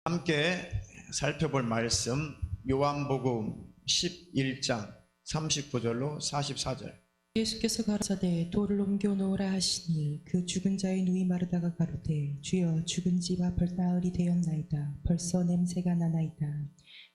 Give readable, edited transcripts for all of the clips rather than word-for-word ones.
함께 살펴볼 말씀 요한복음 11장 39절로 44절. 예수께서 가라사대 돌을 옮겨 놓으라 하시니 그 죽은 자의 누이 마르다가 가로되 주여 죽은 지가 벌나흘이 되었나이다. 벌써 냄새가 나나이다.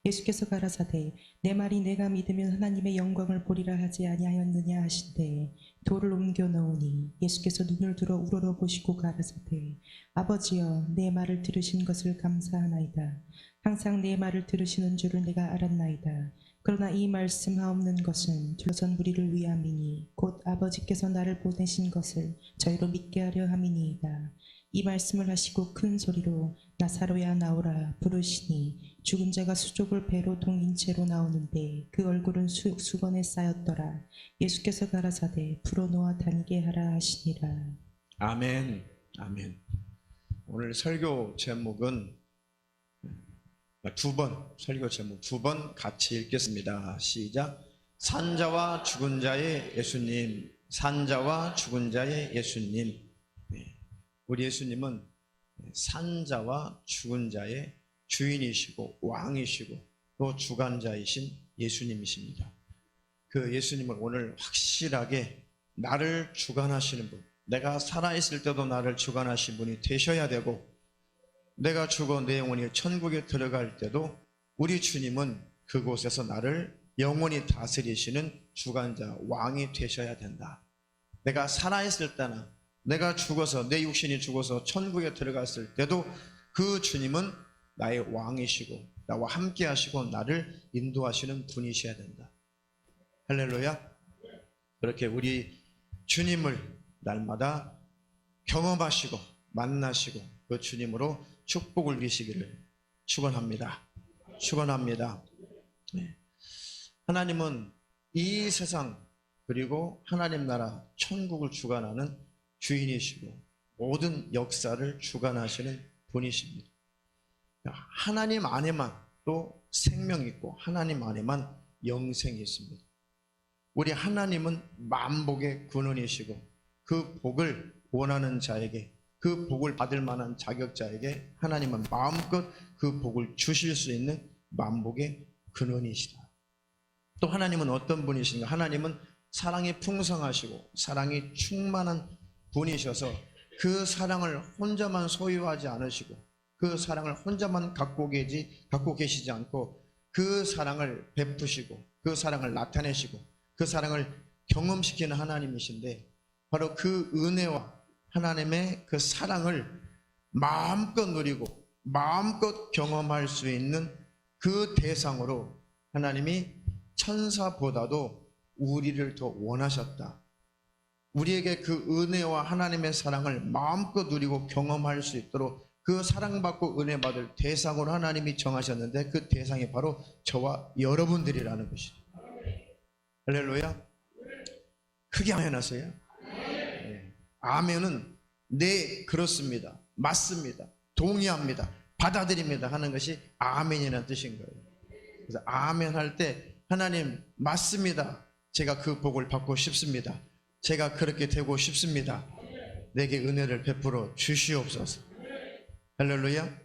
예수께서 가라사대 내 말이 내가 믿으면 하나님의 영광을 보리라 하지 아니하였느냐 하신대 돌을 옮겨 놓으니 예수께서 눈을 들어 우러러 보시고 가라사대 아버지여 내 말을 들으신 것을 감사하나이다. 항상 내 말을 들으시는 줄을 내가 알았나이다. 그러나 이 말씀하옵는 것은 둘러선 무리를 위함이니 곧 아버지께서 나를 보내신 것을 저희로 믿게 하려 함이니이다. 이 말씀을 하시고 큰 소리로 나사로야 나오라 부르시니 죽은 자가 수족을 배로 동인 채로 나오는데 그 얼굴은 수건에 쌓였더라. 예수께서 가라사대 풀어놓아 다니게 하라 하시니라. 아멘. 아멘. 오늘 설교 제목은 설교 제목 두 번 같이 읽겠습니다. 시작. 산자와 죽은 자의 예수님, 산자와 죽은 자의 예수님. 우리 예수님은 산자와 죽은 자의 주인이시고 왕이시고 또 주관자이신 예수님이십니다. 그 예수님을 오늘 확실하게 나를 주관하시는 분, 내가 살아있을 때도 나를 주관하신 분이 되셔야 되고, 내가 죽어 내 영혼이 천국에 들어갈 때도 우리 주님은 그곳에서 나를 영원히 다스리시는 주관자, 왕이 되셔야 된다. 내가 살아있을 때나 내가 죽어서, 내 육신이 죽어서 천국에 들어갔을 때도 그 주님은 나의 왕이시고 나와 함께 하시고 나를 인도하시는 분이셔야 된다. 할렐루야. 그렇게 우리 주님을 날마다 경험하시고 만나시고 그 주님으로 축복을 누리시기를 축원합니다. 축원합니다. 하나님은 이 세상 그리고 하나님 나라 천국을 주관하는 주인이시고 모든 역사를 주관하시는 분이십니다. 하나님 안에만 또 생명이 있고 하나님 안에만 영생이 있습니다. 우리 하나님은 만복의 근원이시고 그 복을 원하는 자에게, 그 복을 받을 만한 자격자에게 하나님은 마음껏 그 복을 주실 수 있는 만복의 근원이시다. 또 하나님은 어떤 분이신가? 하나님은 사랑이 풍성하시고 사랑이 충만한 분이셔서 그 사랑을 혼자만 소유하지 않으시고 그 사랑을 혼자만 갖고 계시지 않고 그 사랑을 베푸시고 그 사랑을 나타내시고 그 사랑을 경험시키는 하나님이신데, 바로 그 은혜와 하나님의 그 사랑을 마음껏 누리고 마음껏 경험할 수 있는 그 대상으로 하나님이 천사보다도 우리를 더 원하셨다. 우리에게 그 은혜와 하나님의 사랑을 마음껏 누리고 경험할 수 있도록 그 사랑받고 은혜 받을 대상으로 하나님이 정하셨는데, 그 대상이 바로 저와 여러분들이라는 것이죠. 할렐루야. 크게 아멘 하세요. 아멘은 네, 그렇습니다, 맞습니다, 동의합니다, 받아들입니다 하는 것이 아멘이라는 뜻인 거예요. 그래서 아멘 할 때 하나님 맞습니다, 제가 그 복을 받고 싶습니다, 제가 그렇게 되고 싶습니다, 내게 은혜를 베풀어 주시옵소서. 할렐루야.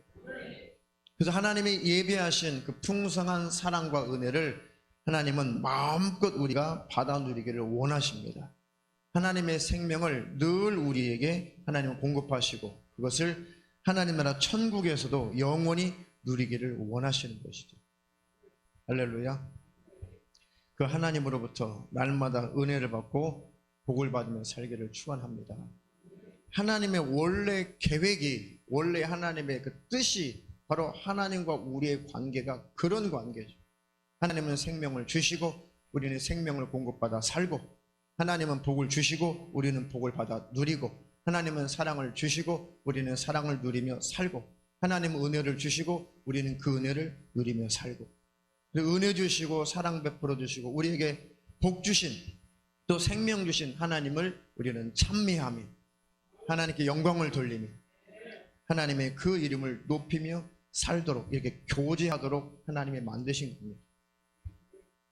그래서 하나님이 예비하신 그 풍성한 사랑과 은혜를 하나님은 마음껏 우리가 받아 누리기를 원하십니다. 하나님의 생명을 늘 우리에게 하나님은 공급하시고 그것을 하나님 나라 천국에서도 영원히 누리기를 원하시는 것이죠. 할렐루야. 그 하나님으로부터 날마다 은혜를 받고 복을 받으며 살기를 축원합니다. 하나님의 원래 계획이, 원래 하나님의 그 뜻이 바로 하나님과 우리의 관계가 그런 관계죠. 하나님은 생명을 주시고 우리는 생명을 공급받아 살고, 하나님은 복을 주시고 우리는 복을 받아 누리고, 하나님은 사랑을 주시고 우리는 사랑을 누리며 살고, 하나님은 은혜를 주시고 우리는 그 은혜를 누리며 살고, 은혜 주시고 사랑 베풀어 주시고 우리에게 복 주신 또 생명 주신 하나님을 우리는 찬미하며 하나님께 영광을 돌리며 하나님의 그 이름을 높이며 살도록, 이렇게 교제하도록 하나님이 만드신 겁니다.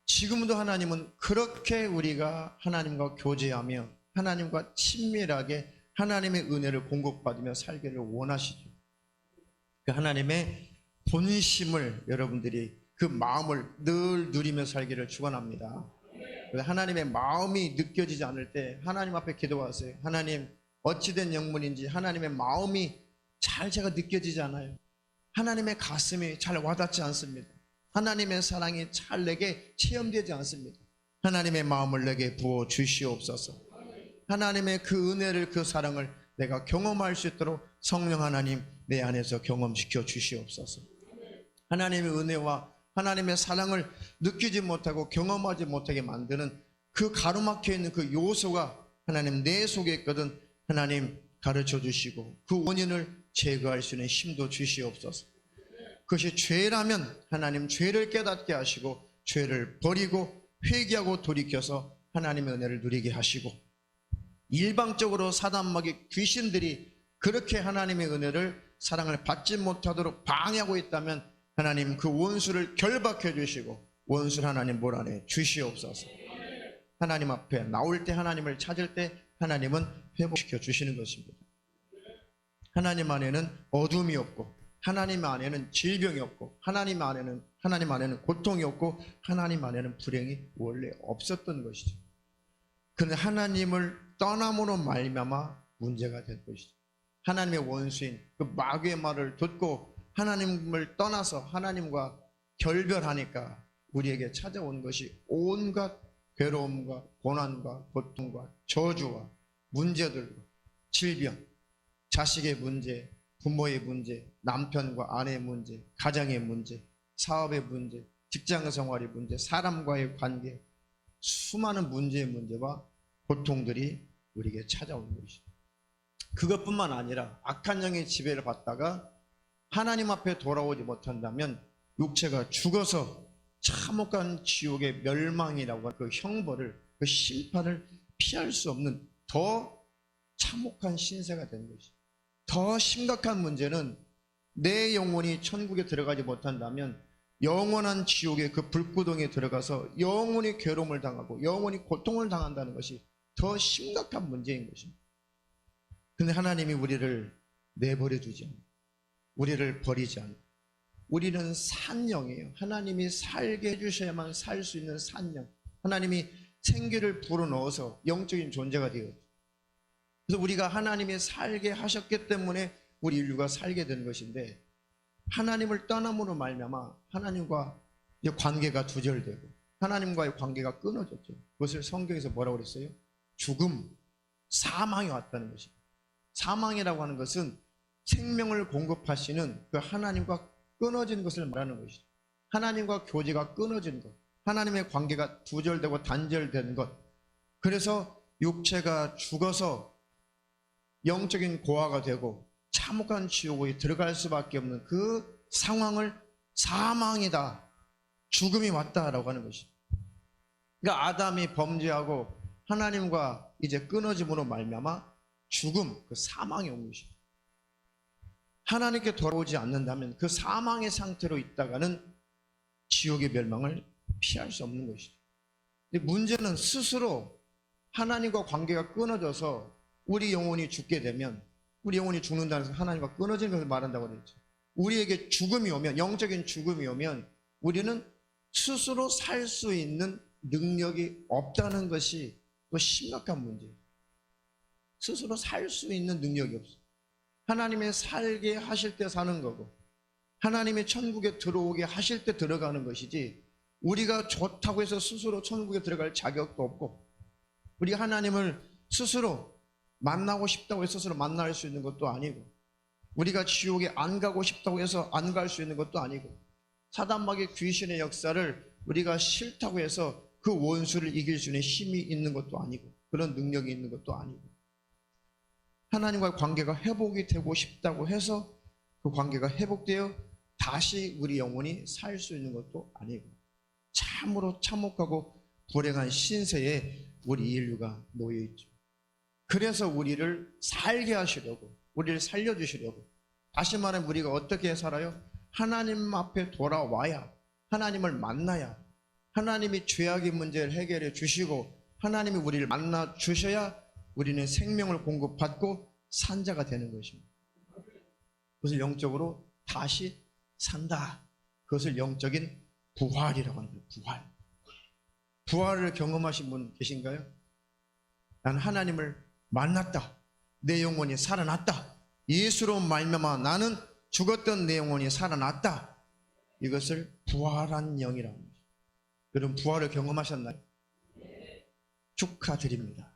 지금도 하나님은 그렇게 우리가 하나님과 교제하며 하나님과 친밀하게 하나님의 은혜를 공급받으며 살기를 원하시죠. 그 하나님의 본심을 여러분들이 그 마음을 늘 누리며 살기를 축원합니다. 하나님의 마음이 느껴지지 않을 때 하나님 앞에 기도하세요. 하나님, 어찌된 영문인지 하나님의 마음이 잘 제가 느껴지지 않아요. 하나님의 가슴이 잘 와닿지 않습니다. 하나님의 사랑이 잘 내게 체험되지 않습니다. 하나님의 마음을 내게 부어 주시옵소서. 하나님의 그 은혜를, 그 사랑을 내가 경험할 수 있도록 성령 하나님 내 안에서 경험시켜 주시옵소서. 하나님의 은혜와 하나님의 사랑을 느끼지 못하고 경험하지 못하게 만드는 그 가로막혀 있는 그 요소가 하나님 내 속에 있거든. 하나님 가르쳐 주시고 그 원인을 제거할 수 있는 힘도 주시옵소서. 그것이 죄라면 하나님 죄를 깨닫게 하시고 죄를 버리고 회개하고 돌이켜서 하나님의 은혜를 누리게 하시고, 일방적으로 사단마귀 귀신들이 그렇게 하나님의 은혜를 사랑을 받지 못하도록 방해하고 있다면 하나님 그 원수를 결박해 주시고 원수를 하나님 몰아내 주시옵소서. 하나님 앞에 나올 때, 하나님을 찾을 때 하나님은 회복시켜 주시는 것입니다. 하나님 안에는 어둠이 없고, 하나님 안에는 질병이 없고, 하나님 안에는 고통이 없고, 하나님 안에는 불행이 원래 없었던 것이죠. 그런데 하나님을 떠남으로 말미암아 문제가 된 것이죠. 하나님의 원수인 그 마귀의 말을 듣고 하나님을 떠나서 하나님과 결별하니까 우리에게 찾아온 것이 온갖 괴로움과 고난과 고통과 저주와 문제들과 질병, 자식의 문제, 부모의 문제, 남편과 아내의 문제, 가정의 문제, 사업의 문제, 직장 생활의 문제, 사람과의 관계, 수많은 문제의 문제와 고통들이 우리에게 찾아온 것이죠. 그것뿐만 아니라 악한 영의 지배를 받다가 하나님 앞에 돌아오지 못한다면 육체가 죽어서 참혹한 지옥의 멸망이라고 하는 그 형벌을, 그 심판을 피할 수 없는 더 참혹한 신세가 된 것이죠. 더 심각한 문제는 내 영혼이 천국에 들어가지 못한다면 영원한 지옥의 그 불구덩이에 들어가서 영원히 괴로움을 당하고 영원히 고통을 당한다는 것이 더 심각한 문제인 것입니다. 근데 하나님이 우리를 내버려 두지 않아요. 우리를 버리지 않아요. 우리는 산영이에요. 하나님이 살게 해주셔야만 살 수 있는 산영. 하나님이 생기를 불어넣어서 영적인 존재가 되었죠. 그래서 우리가 하나님이 살게 하셨기 때문에 우리 인류가 살게 된 것인데, 하나님을 떠남으로 말미암아 하나님과 관계가 두절되고 하나님과의 관계가 끊어졌죠. 그것을 성경에서 뭐라고 그랬어요? 죽음, 사망이 왔다는 것입니다. 사망이라고 하는 것은 생명을 공급하시는 그 하나님과 끊어진 것을 말하는 것이죠. 하나님과 교제가 끊어진 것, 하나님의 관계가 두절되고 단절된 것. 그래서 육체가 죽어서 영적인 고아가 되고 참혹한 지옥에 들어갈 수밖에 없는 그 상황을 사망이다, 죽음이 왔다라고 하는 것이죠. 그러니까 아담이 범죄하고 하나님과 이제 끊어짐으로 말미암아 죽음, 그 사망이 온 것이죠. 하나님께 돌아오지 않는다면 그 사망의 상태로 있다가는 지옥의 멸망을 피할 수 없는 것이죠. 근데 문제는 스스로 하나님과 관계가 끊어져서 우리 영혼이 죽게 되면, 우리 영혼이 죽는다는 것은 하나님과 끊어지는 것을 말한다고 그랬죠. 우리에게 죽음이 오면, 영적인 죽음이 오면 우리는 스스로 살 수 있는 능력이 없다는 것이 또 심각한 문제예요. 스스로 살 수 있는 능력이 없어요. 하나님의 살게 하실 때 사는 거고 하나님의 천국에 들어오게 하실 때 들어가는 것이지, 우리가 좋다고 해서 스스로 천국에 들어갈 자격도 없고, 우리가 하나님을 스스로 만나고 싶다고 해서 스스로 만날 수 있는 것도 아니고, 우리가 지옥에 안 가고 싶다고 해서 안 갈 수 있는 것도 아니고, 사단마귀 귀신의 역사를 우리가 싫다고 해서 그 원수를 이길 수 있는 힘이 있는 것도 아니고, 그런 능력이 있는 것도 아니고, 하나님과의 관계가 회복이 되고 싶다고 해서 그 관계가 회복되어 다시 우리 영혼이 살 수 있는 것도 아니고, 참으로 참혹하고 불행한 신세에 우리 인류가 놓여 있죠. 그래서 우리를 살게 하시려고, 우리를 살려주시려고, 다시 말하면 우리가 어떻게 살아요? 하나님 앞에 돌아와야, 하나님을 만나야, 하나님이 죄악의 문제를 해결해 주시고 하나님이 우리를 만나 주셔야 우리는 생명을 공급받고 산자가 되는 것입니다. 그래서 영적으로 다시 산다. 그것을 영적인 부활이라고 합니다. 부활. 부활을 경험하신 분 계신가요? 나는 하나님을 만났다. 내 영혼이 살아났다. 예수로 말미암아 나는 죽었던 내 영혼이 살아났다. 이것을 부활한 영이라고 합니다. 여러분 부활을 경험하셨나요? 축하드립니다.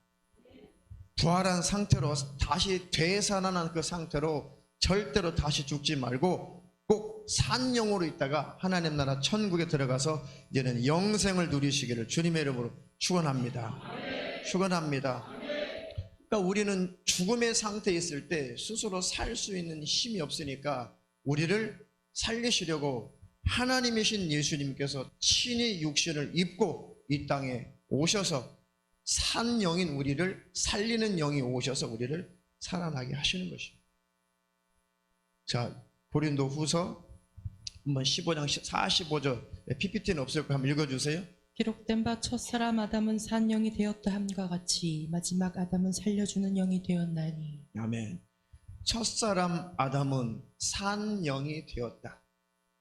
부활한 상태로 다시 되살아난 그 상태로 절대로 다시 죽지 말고 꼭 산 영으로 있다가 하나님 나라 천국에 들어가서 이제는 영생을 누리시기를 주님의 이름으로 축원합니다. 축원합니다. 그러니까 우리는 죽음의 상태에 있을 때 스스로 살 수 있는 힘이 없으니까 우리를 살리시려고 하나님이신 예수님께서 친히 육신을 입고 이 땅에 오셔서 산 영인 우리를 살리는 영이 오셔서 우리를 살아나게 하시는 것입니다. 자, 고린도 후서 한번 15장 45절 PPT는 없을 거예요. 한번 읽어주세요. 기록된 바 첫사람 아담은 산 영이 되었다 함과 같이 마지막 아담은 살려주는 영이 되었나니. 아멘. 첫사람 아담은 산 영이 되었다.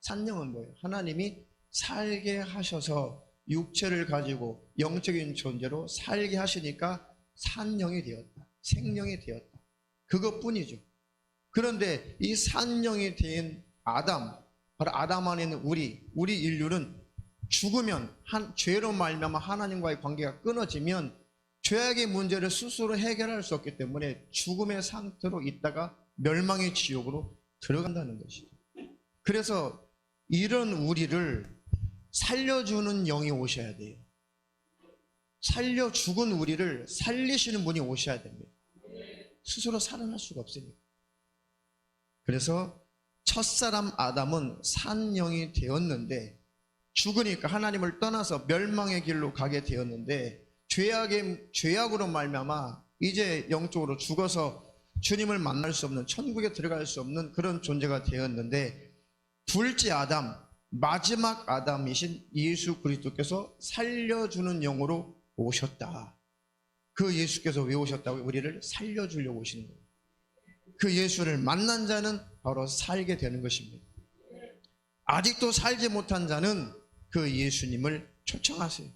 산 영은 뭐예요? 하나님이 살게 하셔서 육체를 가지고 영적인 존재로 살게 하시니까 산 영이 되었다. 생명이 되었다. 그것뿐이죠. 그런데 이 산 영이 된 아담, 바로 아담 안에 있는 우리 인류는 죽으면 죄로 말미암아 하나님과의 관계가 끊어지면 죄악의 문제를 스스로 해결할 수 없기 때문에 죽음의 상태로 있다가 멸망의 지옥으로 들어간다는 것이죠. 그래서 이런 우리를 살려주는 영이 오셔야 돼요. 살려 죽은 우리를 살리시는 분이 오셔야 됩니다. 스스로 살아날 수가 없으니까. 그래서 첫사람 아담은 산 영이 되었는데 죽으니까 하나님을 떠나서 멸망의 길로 가게 되었는데 죄악으로 말미암아 이제 영적으로 죽어서 주님을 만날 수 없는 천국에 들어갈 수 없는 그런 존재가 되었는데 둘째 아담, 마지막 아담이신 예수 그리스도께서 살려주는 영으로 오셨다. 그 예수께서 왜 오셨다고요? 우리를 살려주려고 오시는 거예요. 그 예수를 만난 자는 바로 살게 되는 것입니다. 아직도 살지 못한 자는 그 예수님을 초청하세요.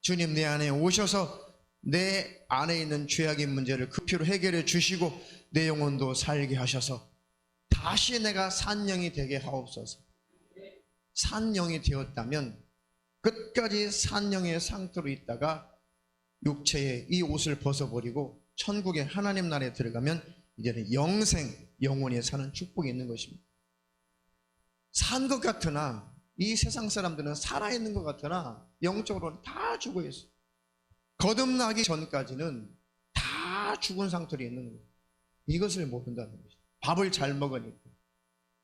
주님 내 안에 오셔서 내 안에 있는 죄악의 문제를 그 피로 해결해 주시고 내 영혼도 살게 하셔서 다시 내가 산영이 되게 하옵소서. 산영이 되었다면 끝까지 산영의 상태로 있다가 육체의 이 옷을 벗어버리고 천국의 하나님 나라에 들어가면 이제는 영생, 영원히 사는 축복이 있는 것입니다. 산 것 같으나 이 세상 사람들은 살아있는 것 같으나 영적으로는 다 죽어 있어요. 거듭나기 전까지는 다 죽은 상태로 있는 거예요. 이것을 모른다는 것이죠. 밥을 잘 먹으니까,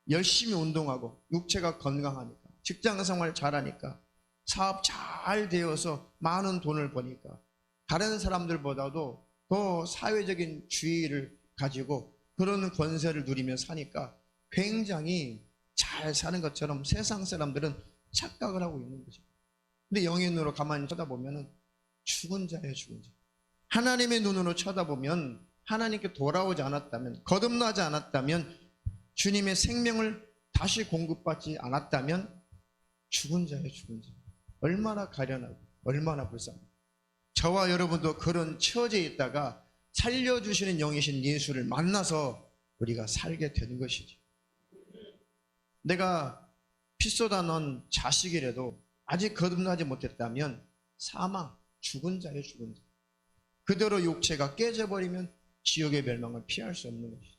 열심히 운동하고, 육체가 건강하니까, 직장생활 잘하니까, 사업 잘 되어서 많은 돈을 버니까 다른 사람들보다도 더 사회적인 지위를 가지고 그런 권세를 누리며 사니까 굉장히 잘 사는 것처럼 세상 사람들은 착각을 하고 있는 거죠. 근데 영의 눈으로 가만히 쳐다보면 죽은 자예요, 죽은 자. 하나님의 눈으로 쳐다보면 하나님께 돌아오지 않았다면, 거듭나지 않았다면, 주님의 생명을 다시 공급받지 않았다면 죽은 자예요, 죽은 자. 얼마나 가련하고 얼마나 불쌍하고. 저와 여러분도 그런 처지에 있다가 살려주시는 영이신 예수를 만나서 우리가 살게 되는 것이죠. 내가 피 쏟아놓은 자식이라도 아직 거듭나지 못했다면 사망, 죽은 자예요, 죽은 자. 그대로 육체가 깨져버리면 지옥의 멸망을 피할 수 없는 것이죠.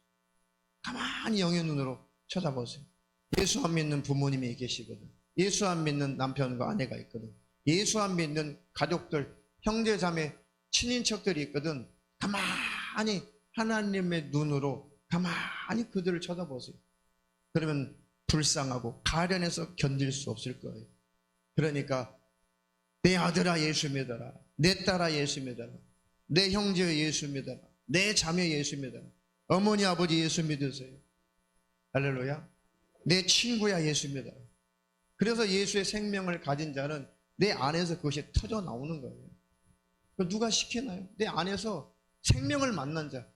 가만히 영의 눈으로 쳐다보세요. 예수 안 믿는 부모님이 계시거든. 예수 안 믿는 남편과 아내가 있거든. 예수 안 믿는 가족들, 형제 자매, 친인척들이 있거든. 가만히 하나님의 눈으로 가만히 그들을 쳐다보세요. 그러면 불쌍하고 가련해서 견딜 수 없을 거예요. 그러니까 내 아들아 예수 믿어라, 내 딸아 예수 믿어라, 내 형제 예수 믿어라, 내 자매 예수 믿어라, 어머니 아버지 예수 믿으세요. 할렐루야. 내 친구야 예수 믿어라. 그래서 예수의 생명을 가진 자는 내 안에서 그것이 터져 나오는 거예요. 누가 시키나요? 내 안에서 생명을 만난 자,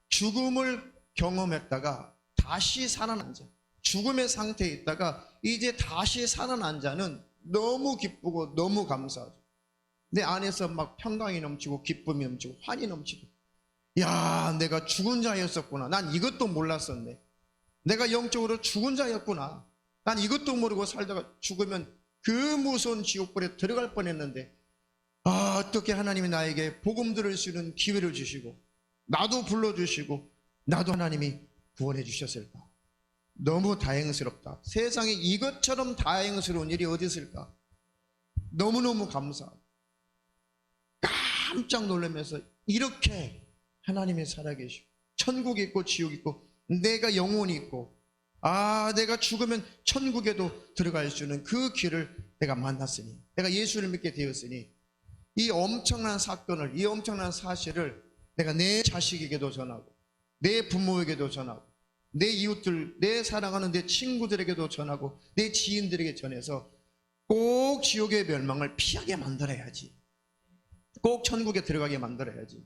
죽음을 경험했다가 다시 살아난 자, 죽음의 상태에 있다가 이제 다시 살아난 자는 너무 기쁘고 너무 감사하죠. 내 안에서 막 평강이 넘치고 기쁨이 넘치고 환희 넘치고, 야, 내가 죽은 자였었구나. 난 이것도 몰랐었네. 내가 영적으로 죽은 자였구나. 난 이것도 모르고 살다가 죽으면 그 무서운 지옥불에 들어갈 뻔했는데, 아, 어떻게 하나님이 나에게 복음 들을 수 있는 기회를 주시고 나도 불러주시고 나도 하나님이 구원해 주셨을까. 너무 다행스럽다. 세상에 이것처럼 다행스러운 일이 어디 있을까. 너무너무 감사하고 깜짝 놀라면서, 이렇게 하나님이 살아계시고 천국이 있고 지옥이 있고 내가 영혼이 있고, 아, 내가 죽으면 천국에도 들어갈 수 있는 그 길을 내가 만났으니, 내가 예수를 믿게 되었으니, 이 엄청난 사건을, 이 엄청난 사실을 내가 내 자식에게도 전하고 내 부모에게도 전하고 내 이웃들, 내 사랑하는 내 친구들에게도 전하고 내 지인들에게 전해서 꼭 지옥의 멸망을 피하게 만들어야지. 꼭 천국에 들어가게 만들어야지.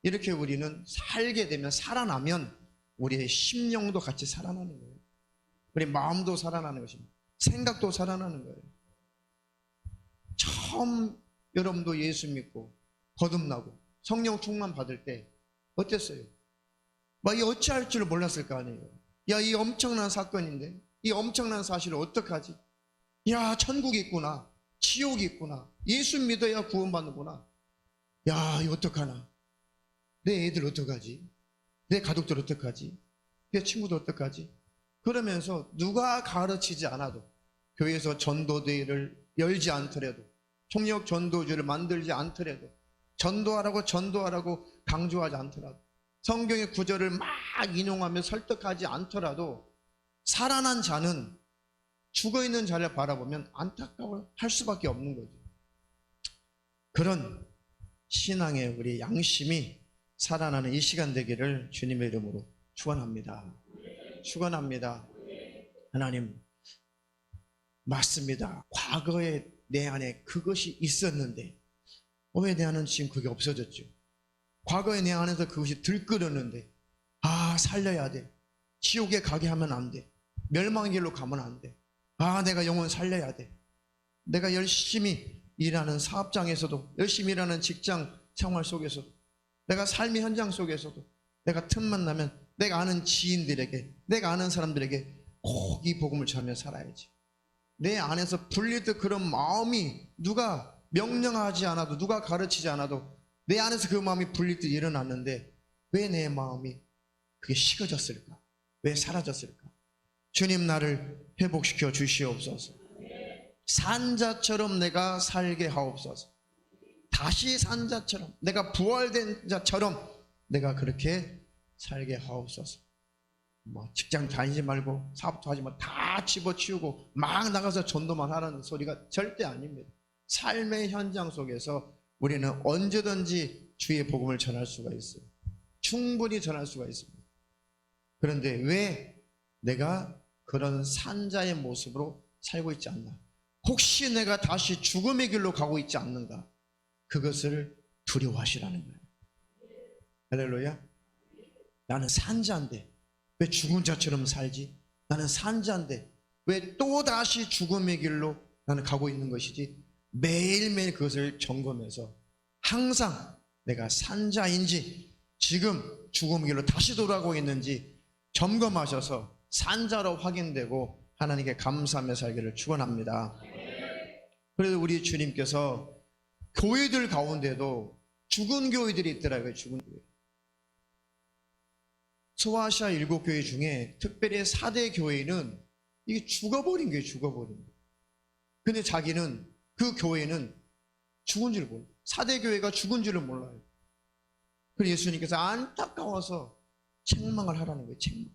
이렇게 우리는 살게 되면, 살아나면 우리의 심령도 같이 살아나는 거예요. 우리 마음도 살아나는 것입니다. 생각도 살아나는 거예요. 처음 여러분도 예수 믿고 거듭나고 성령 충만 받을 때 어땠어요? 막 어찌할 줄 몰랐을 거 아니에요. 야, 이 엄청난 사건인데, 이 엄청난 사실을 어떡하지? 야, 천국이 있구나, 지옥이 있구나, 예수 믿어야 구원받는구나. 야, 이거 어떡하나? 내 애들 어떡하지? 내 가족들 어떡하지? 내 친구들 어떡하지? 그러면서 누가 가르치지 않아도, 교회에서 전도대회를 열지 않더라도, 총력 전도주를 만들지 않더라도, 전도하라고 강조하지 않더라도, 성경의 구절을 막 인용하며 설득하지 않더라도, 살아난 자는 죽어있는 자를 바라보면 안타까워할 수밖에 없는 거죠. 그런 신앙의 우리 양심이 살아나는 이 시간 되기를 주님의 이름으로 축원합니다. 축원합니다. 하나님, 맞습니다. 과거에 내 안에 그것이 있었는데 왜 내 안은 지금 그게 없어졌죠? 과거에 내 안에서 그것이 들끓었는데, 아, 살려야 돼. 지옥에 가게 하면 안 돼. 멸망의 길로 가면 안 돼. 아, 내가 영혼 살려야 돼. 내가 열심히 일하는 사업장에서도, 열심히 일하는 직장 생활 속에서도, 내가 삶의 현장 속에서도 내가 틈만 나면 내가 아는 지인들에게, 내가 아는 사람들에게 꼭 이 복음을 전하며 살아야지. 내 안에서 불리듯 그런 마음이 누가 명령하지 않아도, 누가 가르치지 않아도 내 안에서 그 마음이 불리듯 일어났는데 왜 내 마음이 그게 식어졌을까? 왜 사라졌을까? 주님, 나를 회복시켜 주시옵소서. 산자처럼 내가 살게 하옵소서. 다시 산자처럼, 내가 부활된 자처럼 내가 그렇게 살게 하옵소서. 뭐 직장 다니지 말고 사업도 하지 말고 다 집어치우고 막 나가서 전도만 하라는 소리가 절대 아닙니다. 삶의 현장 속에서 우리는 언제든지 주의 복음을 전할 수가 있어요. 충분히 전할 수가 있습니다. 그런데 왜 내가 그런 산자의 모습으로 살고 있지 않나? 혹시 내가 다시 죽음의 길로 가고 있지 않는가? 그것을 두려워하시라는 거예요. 할렐루야. 나는 산자인데 왜 죽은 자처럼 살지? 나는 산자인데 왜 또다시 죽음의 길로 나는 가고 있는 것이지? 매일매일 그것을 점검해서 항상 내가 산자인지, 지금 죽음의 길로 다시 돌아가고 있는지 점검하셔서 산자로 확인되고 하나님께 감사하며 살기를 축원합니다. 그래서 우리 주님께서 교회들 가운데도 죽은 교회들이 있더라고요. 죽은 교회. 소아시아 7교회 중에 특별히 4대 교회는 이게 죽어버린 거예요. 죽어버린 거예요. 근데 자기는, 그 교회는 죽은 줄 몰라요. 4대 교회가 죽은 줄을 몰라요. 그래서 예수님께서 안타까워서 책망을 하라는 거예요. 책망.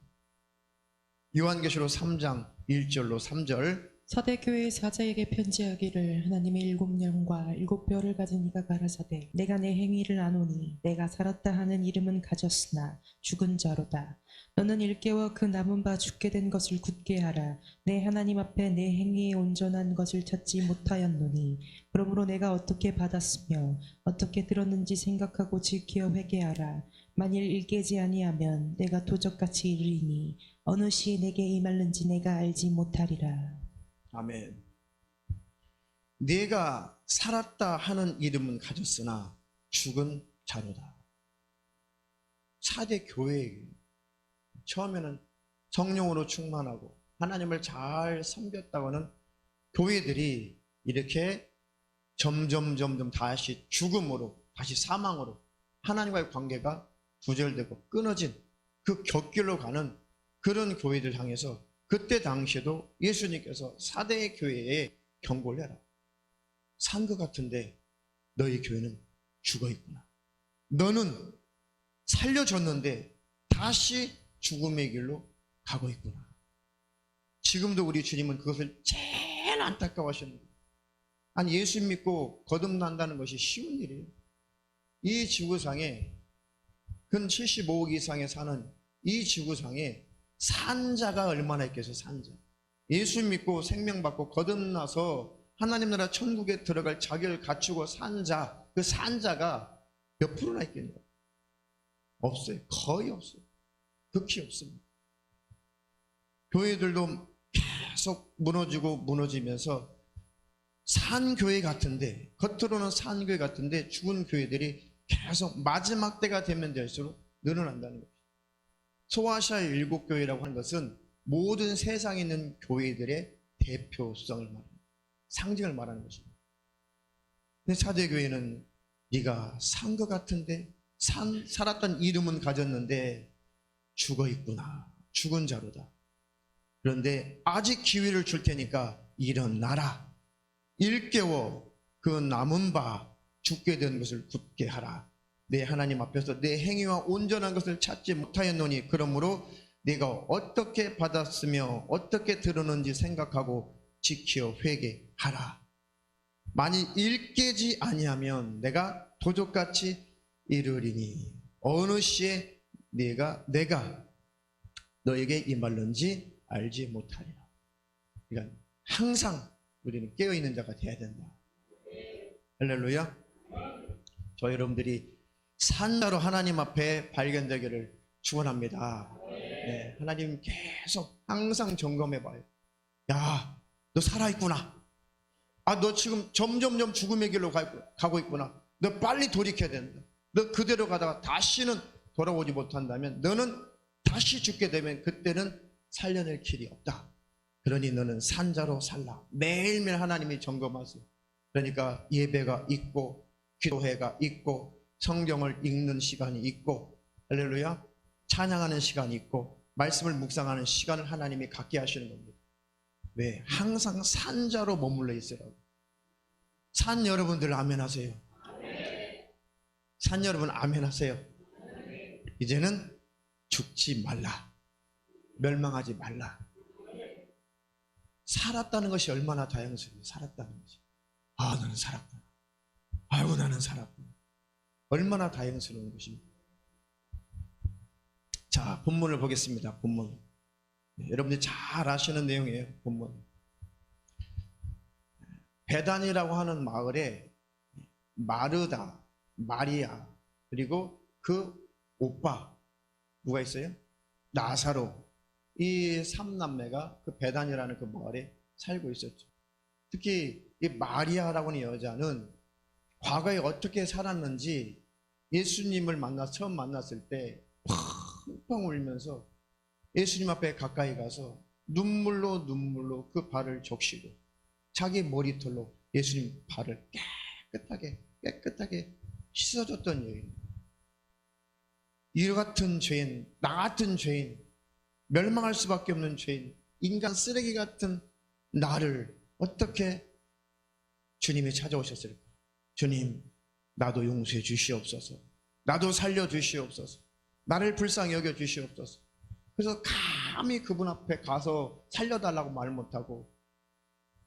요한계시록 3장 1절로 3절. 서대교회 사자에게 편지하기를, 하나님의 7영과 7뼈를 가진 이가 가라사대, 내가 내 행위를 아노니 내가 살았다 하는 이름은 가졌으나 죽은 자로다. 너는 일깨워 그 남은 바 죽게 된 것을 굳게 하라. 내 하나님 앞에 내 행위에 온전한 것을 찾지 못하였노니, 그러므로 내가 어떻게 받았으며 어떻게 들었는지 생각하고 지켜 회개하라. 만일 일깨지 아니하면 내가 도적같이 이르리니 어느 시에 내게 임할는지 내가 알지 못하리라. 아멘. 내가 살았다 하는 이름은 가졌으나 죽은 자로다. 4대 교회, 처음에는 성령으로 충만하고 하나님을 잘 섬겼다고는 교회들이 이렇게 점점 다시 죽음으로, 다시 사망으로 하나님과의 관계가 두절되고 끊어진 그 곁길로 가는 그런 교회들 향해서 그때 당시에도 예수님께서 4대 교회에 경고를 해라. 산 것 같은데 너희 교회는 죽어 있구나. 너는 살려졌는데 다시 죽음의 길로 가고 있구나. 지금도 우리 주님은 그것을 제일 안타까워하시는 거예요. 아니, 예수 믿고 거듭난다는 것이 쉬운 일이에요. 이 지구상에 근 75억 이상에 사는 이 지구상에 산자가 얼마나 있겠어요. 산자. 예수 믿고 생명받고 거듭나서 하나님 나라 천국에 들어갈 자격을 갖추고 산자, 그 산자가 몇 프로나 있겠냐? 없어요. 거의 없어요. 극히 없습니다. 교회들도 계속 무너지고 무너지면서 산교회 같은데, 겉으로는 산교회 같은데 죽은 교회들이 계속 마지막 때가 되면 될수록 늘어난다는 거죠. 소아시아 7교회라고 하는 것은 모든 세상에 있는 교회들의 대표성을 말합니다. 상징을 말하는 것입니다. 근데 4대 교회는 네가 산 것 같은데, 살았던 이름은 가졌는데 죽어 있구나. 죽은 자로다. 그런데 아직 기회를 줄 테니까 일어나라. 일깨워 그 남은 바 죽게 된 것을 굳게 하라. 내 하나님 앞에서 내 행위와 온전한 것을 찾지 못하였노니 그러므로 네가 어떻게 받았으며 어떻게 들었는지 생각하고 지켜 회개하라. 만일 일깨지 아니하면 내가 도적같이 이르리니 어느 시에 내가 너에게 임할는지 알지 못하리라. 그러니까 항상 우리는 깨어있는 자가 되어야 된다. 할렐루야. 저 여러분들이 산자로 하나님 앞에 발견되기를 축원합니다. 네, 하나님 계속 항상 점검해봐요. 야, 너 살아있구나. 아, 너 지금 점점 죽음의 길로 가고 있구나. 너 빨리 돌이켜야 된다. 너 그대로 가다가 다시는 돌아오지 못한다면 너는 다시 죽게 되면 그때는 살려낼 길이 없다. 그러니 너는 산자로 살라. 매일매일 하나님이 점검하세요. 그러니까 예배가 있고 기도회가 있고 성경을 읽는 시간이 있고 할렐루야, 찬양하는 시간이 있고 말씀을 묵상하는 시간을 하나님이 갖게 하시는 겁니다. 왜? 항상 산자로 머물러 있으라고. 산 여러분들 아멘 하세요. 산 여러분 아멘 하세요. 이제는 죽지 말라. 멸망하지 말라. 살았다는 것이 얼마나 다양스러워요. 살았다는 것이. 아, 나는 살았구나. 아이고, 나는 살았구나. 얼마나 다양스러운 것입니다. 자, 본문을 보겠습니다. 본문. 네, 여러분들이 잘 아시는 내용이에요. 본문. 베단이라고 하는 마을에 마르다, 마리아, 그리고 그 오빠 누가 있어요? 나사로. 이 3남매가 그 베단이라는 그 마을에 살고 있었죠. 특히 이 마리아라고 하는 여자는 과거에 어떻게 살았는지 예수님을 처음 만났을 때 펑펑 울면서 예수님 앞에 가까이 가서 눈물로 그 발을 적시고 자기 머리털로 예수님 발을 깨끗하게 씻어줬던 여인입니다. 이 같은 죄인, 나 같은 죄인, 멸망할 수밖에 없는 죄인, 인간 쓰레기 같은 나를 어떻게 주님이 찾아오셨을까? 주님, 나도 용서해 주시옵소서. 나도 살려 주시옵소서. 나를 불쌍히 여겨 주시옵소서. 그래서 감히 그분 앞에 가서 살려달라고 말 못하고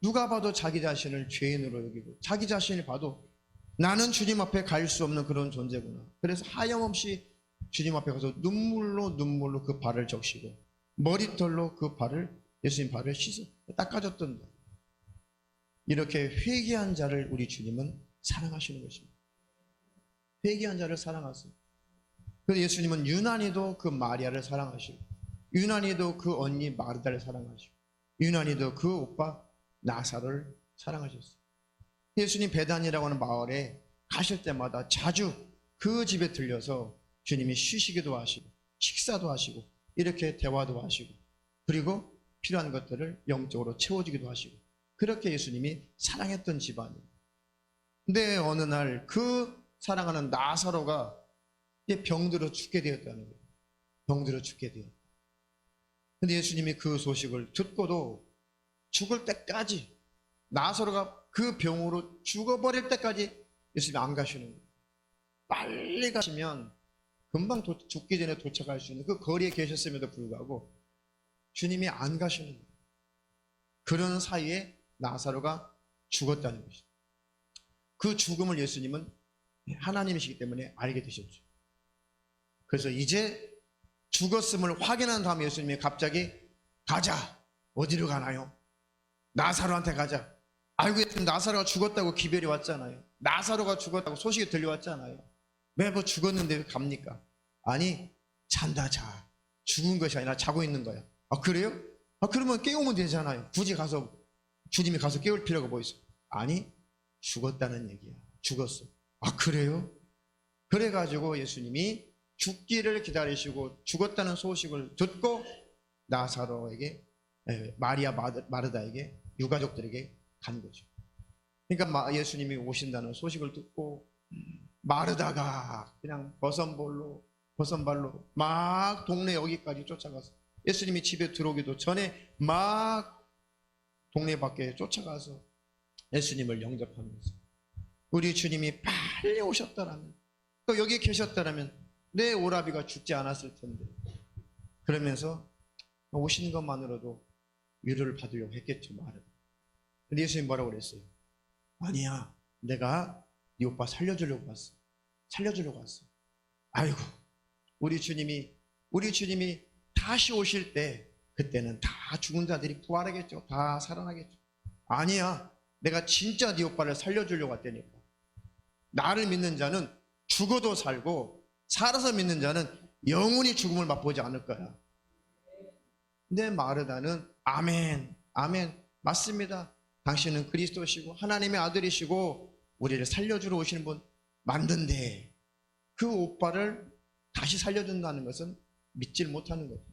누가 봐도 자기 자신을 죄인으로 여기고 자기 자신을 봐도 나는 주님 앞에 갈 수 없는 그런 존재구나. 그래서 하염없이 주님 앞에 가서 눈물로 그 발을 적시고 머리털로 그 발을, 예수님 발을 닦아줬던 것. 이렇게 회개한 자를 우리 주님은 사랑하시는 것입니다. 회개한 자를 사랑하세요. 그래서 예수님은 유난히도 그 마리아를 사랑하시고 유난히도 그 언니 마르다를 사랑하시고 유난히도 그 오빠 나사로를 사랑하셨어요. 예수님 베단이라고 하는 마을에 가실 때마다 자주 그 집에 들려서 주님이 쉬시기도 하시고 식사도 하시고 이렇게 대화도 하시고 그리고 필요한 것들을 영적으로 채워주기도 하시고 그렇게 예수님이 사랑했던 집안이에요. 근데 어느 날 그 사랑하는 나사로가 병들어 죽게 되었다는 거예요. 병들어 죽게 되었다. 근데 예수님이 그 소식을 듣고도 죽을 때까지 나사로가 그 병으로 죽어버릴 때까지 예수님이 안 가시는 거예요. 빨리 가시면 금방 죽기 전에 도착할 수 있는 그 거리에 계셨음에도 불구하고 주님이 안 가시는 거예요. 그런 사이에 나사로가 죽었다는 것이죠. 그 죽음을 예수님은 하나님이시기 때문에 알게 되셨죠. 그래서 이제 죽었음을 확인한 다음에 예수님이 갑자기 가자. 어디로 가나요? 나사로한테 가자. 알고 있으면 나사로가 죽었다고 기별이 왔잖아요. 나사로가 죽었다고 소식이 들려왔잖아요. 왜 뭐 죽었는데 왜 갑니까? 아니 잔다 자. 죽은 것이 아니라 자고 있는 거야. 아 그래요? 아 그러면 깨우면 되잖아요. 굳이 가서 주님이 가서 깨울 필요가 뭐 있어? 아니 죽었다는 얘기야. 죽었어. 아 그래요? 그래가지고 예수님이 죽기를 기다리시고 죽었다는 소식을 듣고 나사로에게 마리아 마르다에게 유가족들에게 간 거죠. 그러니까 예수님이 오신다는 소식을 듣고 마르다가 그냥 버선발로 막 동네 여기까지 쫓아가서 예수님이 집에 들어오기도 전에 막 동네 밖에 쫓아가서 예수님을 영접하면서 우리 주님이 빨리 오셨더라면 또 여기 계셨더라면 내 오라비가 죽지 않았을 텐데 그러면서 오시는 것만으로도 위로를 받으려고 했겠죠. 말은. 근데 예수님 뭐라고 그랬어요? 아니야 내가 네 오빠 살려주려고 왔어. 살려주려고 왔어. 아이고 우리 주님이 다시 오실 때 그때는 다 죽은 자들이 부활하겠죠. 다 살아나겠죠. 아니야 내가 진짜 네 오빠를 살려주려고 왔다니까. 나를 믿는 자는 죽어도 살고 살아서 믿는 자는 영원히 죽음을 맛보지 않을 거야. 근데 마르다는 아멘 맞습니다. 당신은 그리스도시고 하나님의 아들이시고 우리를 살려주러 오시는 분 맞는데 그 오빠를 다시 살려준다는 것은 믿질 못하는 거죠.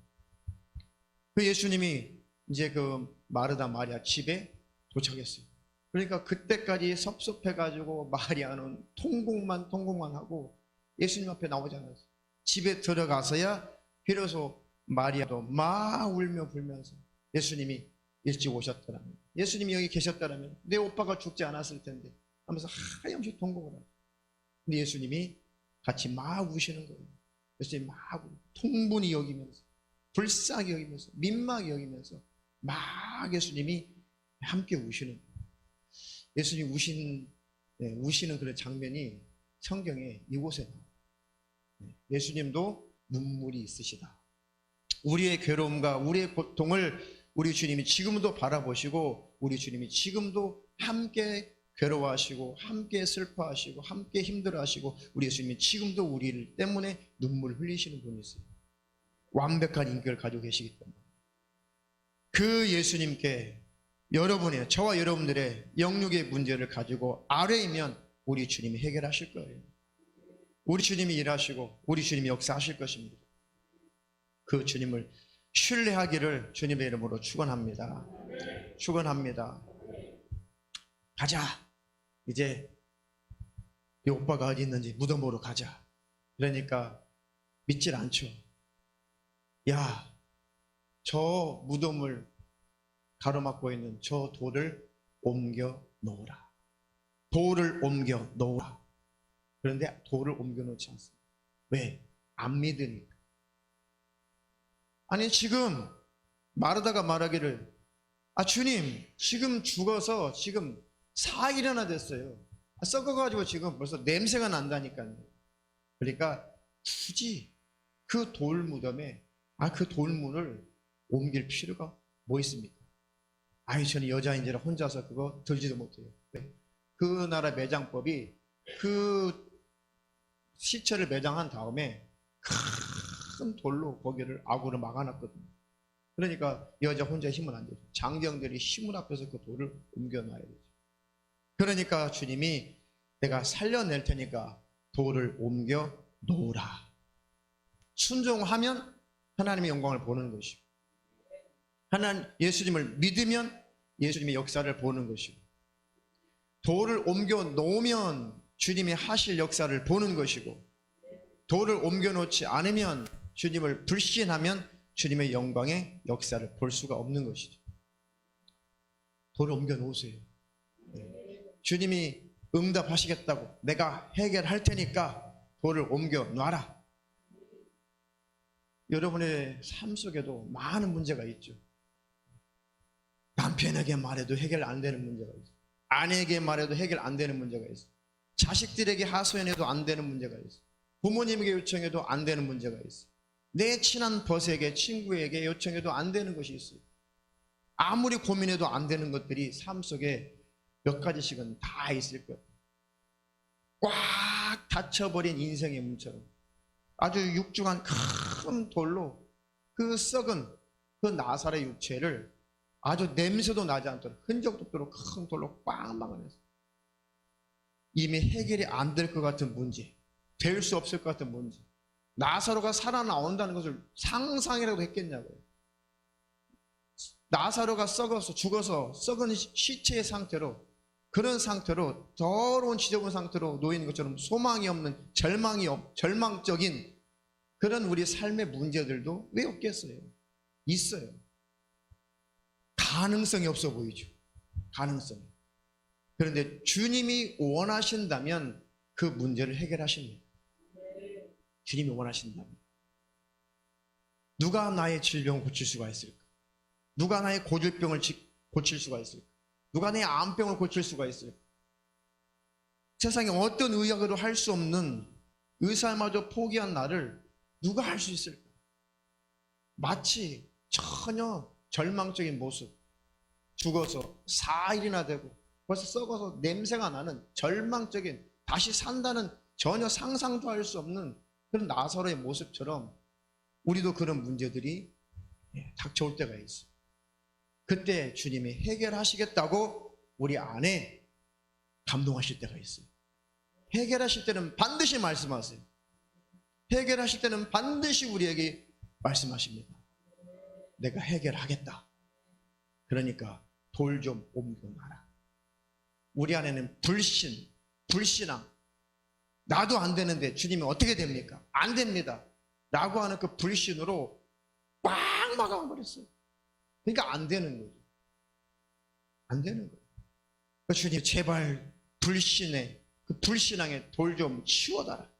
그 예수님이 이제 그 마르다 마리아 집에 도착했어요. 그러니까 그때까지 섭섭해가지고 마리아는 통곡만 하고 예수님 앞에 나오지 않았어요. 집에 들어가서야 비로소 마리아도 막 울며 불면서 예수님이 일찍 오셨더라면 예수님이 여기 계셨더라면 내 오빠가 죽지 않았을 텐데 하면서 하염없이 통곡을 하죠. 근데 예수님이 같이 막 우시는 거예요. 예수님이 막 통분히 여기면서 불쌍히 여기면서 민망히 여기면서 막 예수님이 함께 우시는 거예요. 예수님이 우시는 그런 장면이 성경에 이곳에 나와요. 예수님도 눈물이 있으시다. 우리의 괴로움과 우리의 고통을 우리 주님이 지금도 바라보시고 우리 주님이 지금도 함께 괴로워하시고 함께 슬퍼하시고 함께 힘들어하시고 우리 예수님이 지금도 우리를 때문에 눈물 흘리시는 분이세요. 완벽한 인격을 가지고 계시기 때문에 그 예수님께 여러분의 저와 여러분들의 영육의 문제를 가지고 아뢰이면 우리 주님이 해결하실 거예요. 우리 주님이 일하시고 우리 주님이 역사하실 것입니다. 그 주님을 신뢰하기를 주님의 이름으로 축원합니다. 축원합니다. 가자. 이제 이 오빠가 어디 있는지 무덤 보러 가자. 그러니까 믿질 않죠. 야, 저 무덤을 가로막고 있는 저 돌을 옮겨 놓으라. 돌을 옮겨 놓으라. 그런데 돌을 옮겨 놓지 않습니다. 왜? 안 믿으니까. 아니 지금 마르다가 말하기를 주님 지금 죽어서 지금 4일이나 됐어요. 썩어가지고 지금 벌써 냄새가 난다니까요. 그러니까 굳이 그 돌무덤에 그 돌문을 옮길 필요가 뭐 있습니까? 저는 여자인지라 혼자서 그거 들지도 못해요. 그 나라 매장법이 그 시체를 매장한 다음에 큰 돌로 거기를 악으로 막아놨거든요. 그러니까 여자 혼자 힘은 안 되죠. 장병들이 힘을 합해서 그 돌을 옮겨놔야 되죠. 그러니까 주님이 내가 살려낼 테니까 돌을 옮겨 놓으라. 순종하면 하나님의 영광을 보는 것이고, 하나님 예수님을 믿으면 예수님의 역사를 보는 것이고, 돌을 옮겨 놓으면 주님이 하실 역사를 보는 것이고, 돌을 옮겨 놓지 않으면 주님을 불신하면 주님의 영광의 역사를 볼 수가 없는 것이죠. 돌을 옮겨 놓으세요. 주님이 응답하시겠다고 내가 해결할 테니까 돌을 옮겨 놔라. 여러분의 삶 속에도 많은 문제가 있죠. 남편에게 말해도 해결 안 되는 문제가 있어요. 아내에게 말해도 해결 안 되는 문제가 있어요. 자식들에게 하소연해도 안 되는 문제가 있어요. 부모님에게 요청해도 안 되는 문제가 있어요. 내 친한 벗에게, 친구에게 요청해도 안 되는 것이 있어요. 아무리 고민해도 안 되는 것들이 삶 속에 몇 가지씩은 다 있을 거예요. 꽉 닫혀버린 인생의 문처럼 아주 육중한 큰 돌로 그 썩은 그 나사렛 육체를 아주 냄새도 나지 않도록 흔적도 없도록 큰 돌로 꽉 막아냈어요. 이미 해결이 안 될 것 같은 문제, 될 수 없을 것 같은 문제, 나사로가 살아나온다는 것을 상상이라도 했겠냐고요. 나사로가 썩어서 죽어서 썩은 시체의 상태로, 그런 상태로 더러운 지저분 상태로 놓이는 것처럼 소망이 없는 절망적인 그런 우리 삶의 문제들도 왜 없겠어요? 있어요. 가능성이 없어 보이죠. 가능성이. 그런데 주님이 원하신다면 그 문제를 해결하십니다. 주님이 원하신다면. 누가 나의 질병을 고칠 수가 있을까? 누가 나의 고질병을 고칠 수가 있을까? 누가 내 암병을 고칠 수가 있을까? 세상에 어떤 의학으로 할 수 없는, 의사마저 포기한 나를 누가 할 수 있을까? 마치 전혀 절망적인 모습, 죽어서 4일이나 되고 벌써 썩어서 냄새가 나는 절망적인, 다시 산다는 전혀 상상도 할 수 없는 그런 나사로의 모습처럼 우리도 그런 문제들이 닥쳐올 때가 있어요. 그때 주님이 해결하시겠다고 우리 안에 감동하실 때가 있어요. 해결하실 때는 반드시 말씀하세요. 해결하실 때는 반드시 우리에게 말씀하십니다. 내가 해결하겠다. 그러니까 돌 좀 옮겨놔라. 우리 안에는 불신앙, 나도 안 되는데 주님이 어떻게 됩니까? 안 됩니다 라고 하는 그 불신으로 꽉 막아버렸어요. 그러니까 안 되는 거죠. 안 되는 거예요. 그러니까 주님 제발 그 불신앙의 돌 좀 치워라.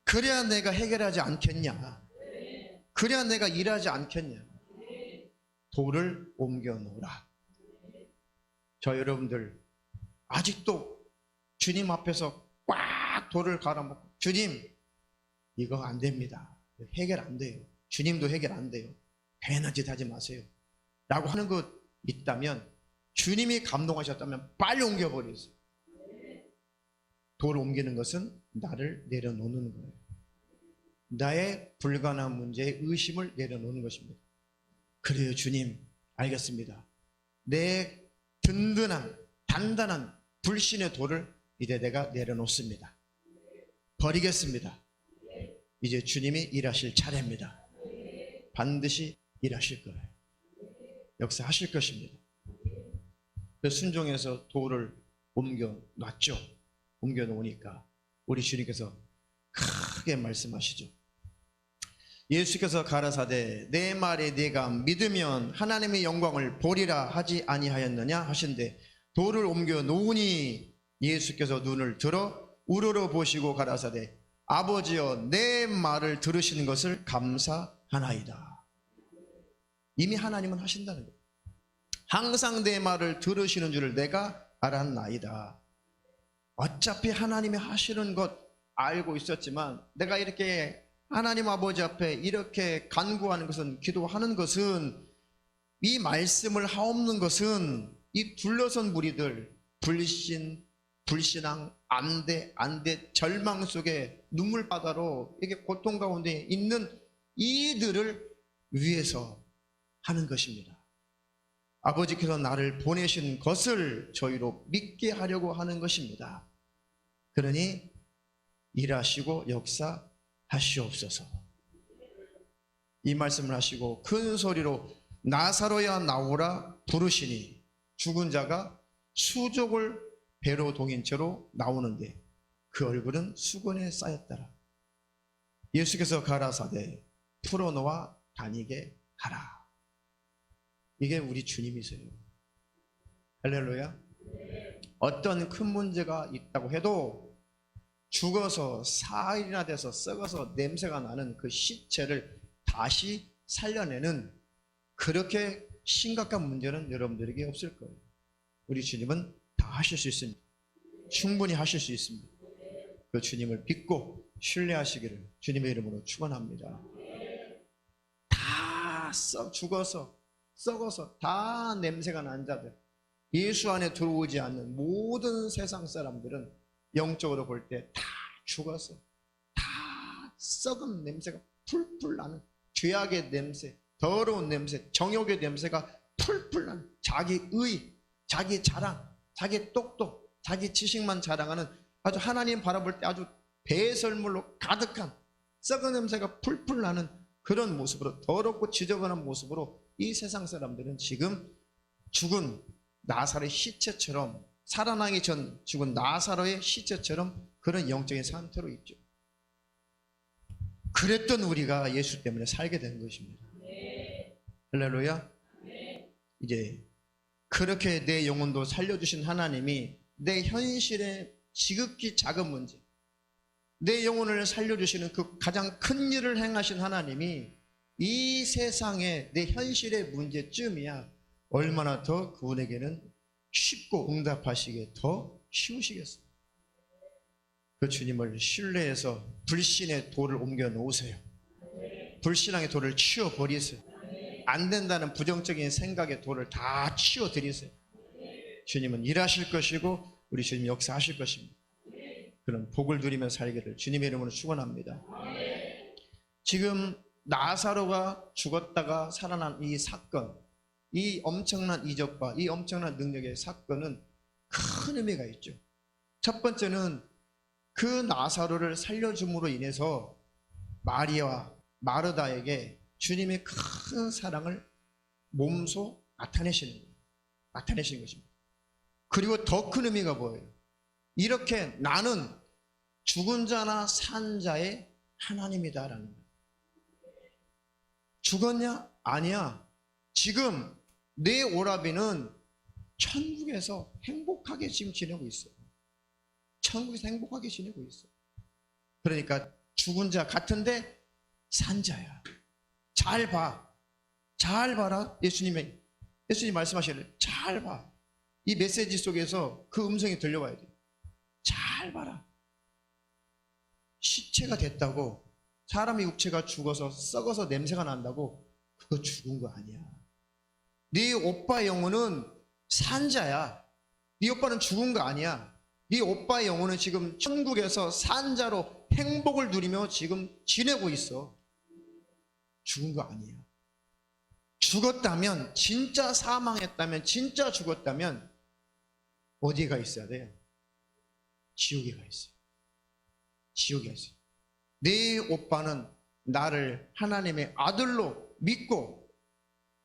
그래야 내가 해결하지 않겠냐. 그래야 내가 일하지 않겠냐. 돌을 옮겨 놓으라. 저 여러분들 아직도 주님 앞에서 꽉 돌을 갈아먹고, 주님 이거 안 됩니다. 해결 안 돼요. 주님도 해결 안 돼요. 괜한 짓 하지 마세요 라고 하는 것 있다면, 주님이 감동하셨다면 빨리 옮겨버리세요. 돌을 옮기는 것은 나를 내려놓는 거예요. 나의 불가능한 문제에 의심을 내려놓는 것입니다. 그래요 주님, 알겠습니다. 내 단단한 불신의 돌을 이제 내가 내려놓습니다. 버리겠습니다. 이제 주님이 일하실 차례입니다. 반드시 일하실 거예요. 역사하실 것입니다. 그래서 순종해서 돌을 옮겨놨죠. 옮겨놓으니까 우리 주님께서 크게 말씀하시죠. 예수께서 가라사대 내 말에 네가 믿으면 하나님의 영광을 보리라 하지 아니하였느냐 하신대, 돌을 옮겨 놓으니 예수께서 눈을 들어 우러러 보시고 가라사대 아버지여 내 말을 들으시는 것을 감사하나이다. 이미 하나님은 하신다는 거예요. 항상 내 말을 들으시는 줄을 내가 알았나이다. 어차피 하나님이 하시는 것 알고 있었지만, 내가 이렇게 하나님 아버지 앞에 이렇게 간구하는 것은, 기도하는 것은, 이 말씀을 하옵는 것은 이 둘러선 무리들 불신앙, 안돼 절망 속에 눈물바다로 이게 고통 가운데 있는 이들을 위해서 하는 것입니다. 아버지께서 나를 보내신 것을 저희로 믿게 하려고 하는 것입니다. 그러니 일하시고 역사하시옵소서. 이 말씀을 하시고 큰 소리로 나사로야 나오라 부르시니 죽은 자가 수족을 배로 동인 채로 나오는데 그 얼굴은 수건에 쌓였더라. 예수께서 가라사대 풀어놓아 다니게 하라. 이게 우리 주님이세요. 할렐루야. 어떤 큰 문제가 있다고 해도 죽어서 4일이나 돼서 썩어서 냄새가 나는 그 시체를 다시 살려내는 그렇게 심각한 문제는 여러분들에게 없을 거예요. 우리 주님은 다 하실 수 있습니다. 충분히 하실 수 있습니다. 그 주님을 믿고 신뢰하시기를 주님의 이름으로 축원합니다. 다 죽어서 썩어서 다 냄새가 난 자들, 예수 안에 들어오지 않는 모든 세상 사람들은 영적으로 볼 때 다 죽어서 다 썩은 냄새가 풀풀 나는 죄악의 냄새, 더러운 냄새, 정욕의 냄새가 풀풀 나는 자기 의, 자기 자랑, 자기 똑똑, 자기 지식만 자랑하는 아주 하나님 바라볼 때 아주 배설물로 가득한 썩은 냄새가 풀풀 나는 그런 모습으로 더럽고 지저분한 모습으로 이 세상 사람들은 지금 죽은 나사로의 시체처럼 살아나기 전 죽은 나사로의 시체처럼 그런 영적인 상태로 있죠. 그랬던 우리가 예수 때문에 살게 된 것입니다. 할렐루야. 이제 그렇게 내 영혼도 살려주신 하나님이 내 현실의 지극히 작은 문제, 내 영혼을 살려주시는 그 가장 큰 일을 행하신 하나님이 이 세상에 내 현실의 문제쯤이야 얼마나 더 그분에게는 쉽고 응답하시기에 더 쉬우시겠어요. 그 주님을 신뢰해서 불신의 돌을 옮겨 놓으세요. 불신앙의 돌을 치워버리세요. 안 된다는 부정적인 생각의 돌을 다 치워드리세요. 주님은 일하실 것이고 우리 주님 역사하실 것입니다. 그런 복을 누리며 살기를 주님의 이름으로 축원합니다. 지금 나사로가 죽었다가 살아난 이 사건, 이 엄청난 이적과 이 엄청난 능력의 사건은 큰 의미가 있죠. 첫 번째는 그 나사로를 살려줌으로 인해서 마리아와 마르다에게 주님의 큰 사랑을 몸소 나타내시는 거예요. 나타내시는 것입니다. 그리고 더 큰 의미가 뭐예요? 이렇게 나는 죽은 자나 산 자의 하나님이다라는 거예요. 죽었냐? 아니야. 지금 내 오라비는 천국에서 행복하게 지금 지내고 있어요. 천국에서 행복하게 지내고 있어요. 그러니까 죽은 자 같은데 산 자야. 잘 봐. 잘 봐라. 예수님 말씀하시는 잘 봐. 이 메시지 속에서 그 음성이 들려와야 돼요. 잘 봐라. 시체가 됐다고, 사람의 육체가 죽어서 썩어서 냄새가 난다고 그거 죽은 거 아니야. 네 오빠 영혼은 산 자야. 네 오빠는 죽은 거 아니야. 네 오빠의 영혼은 지금 천국에서 산 자로 행복을 누리며 지금 지내고 있어. 죽은 거 아니야. 죽었다면, 진짜 사망했다면, 진짜 죽었다면 어디에 가 있어야 돼요? 지옥에 가 있어요. 지옥에 있어요. 네 오빠는 나를 하나님의 아들로 믿고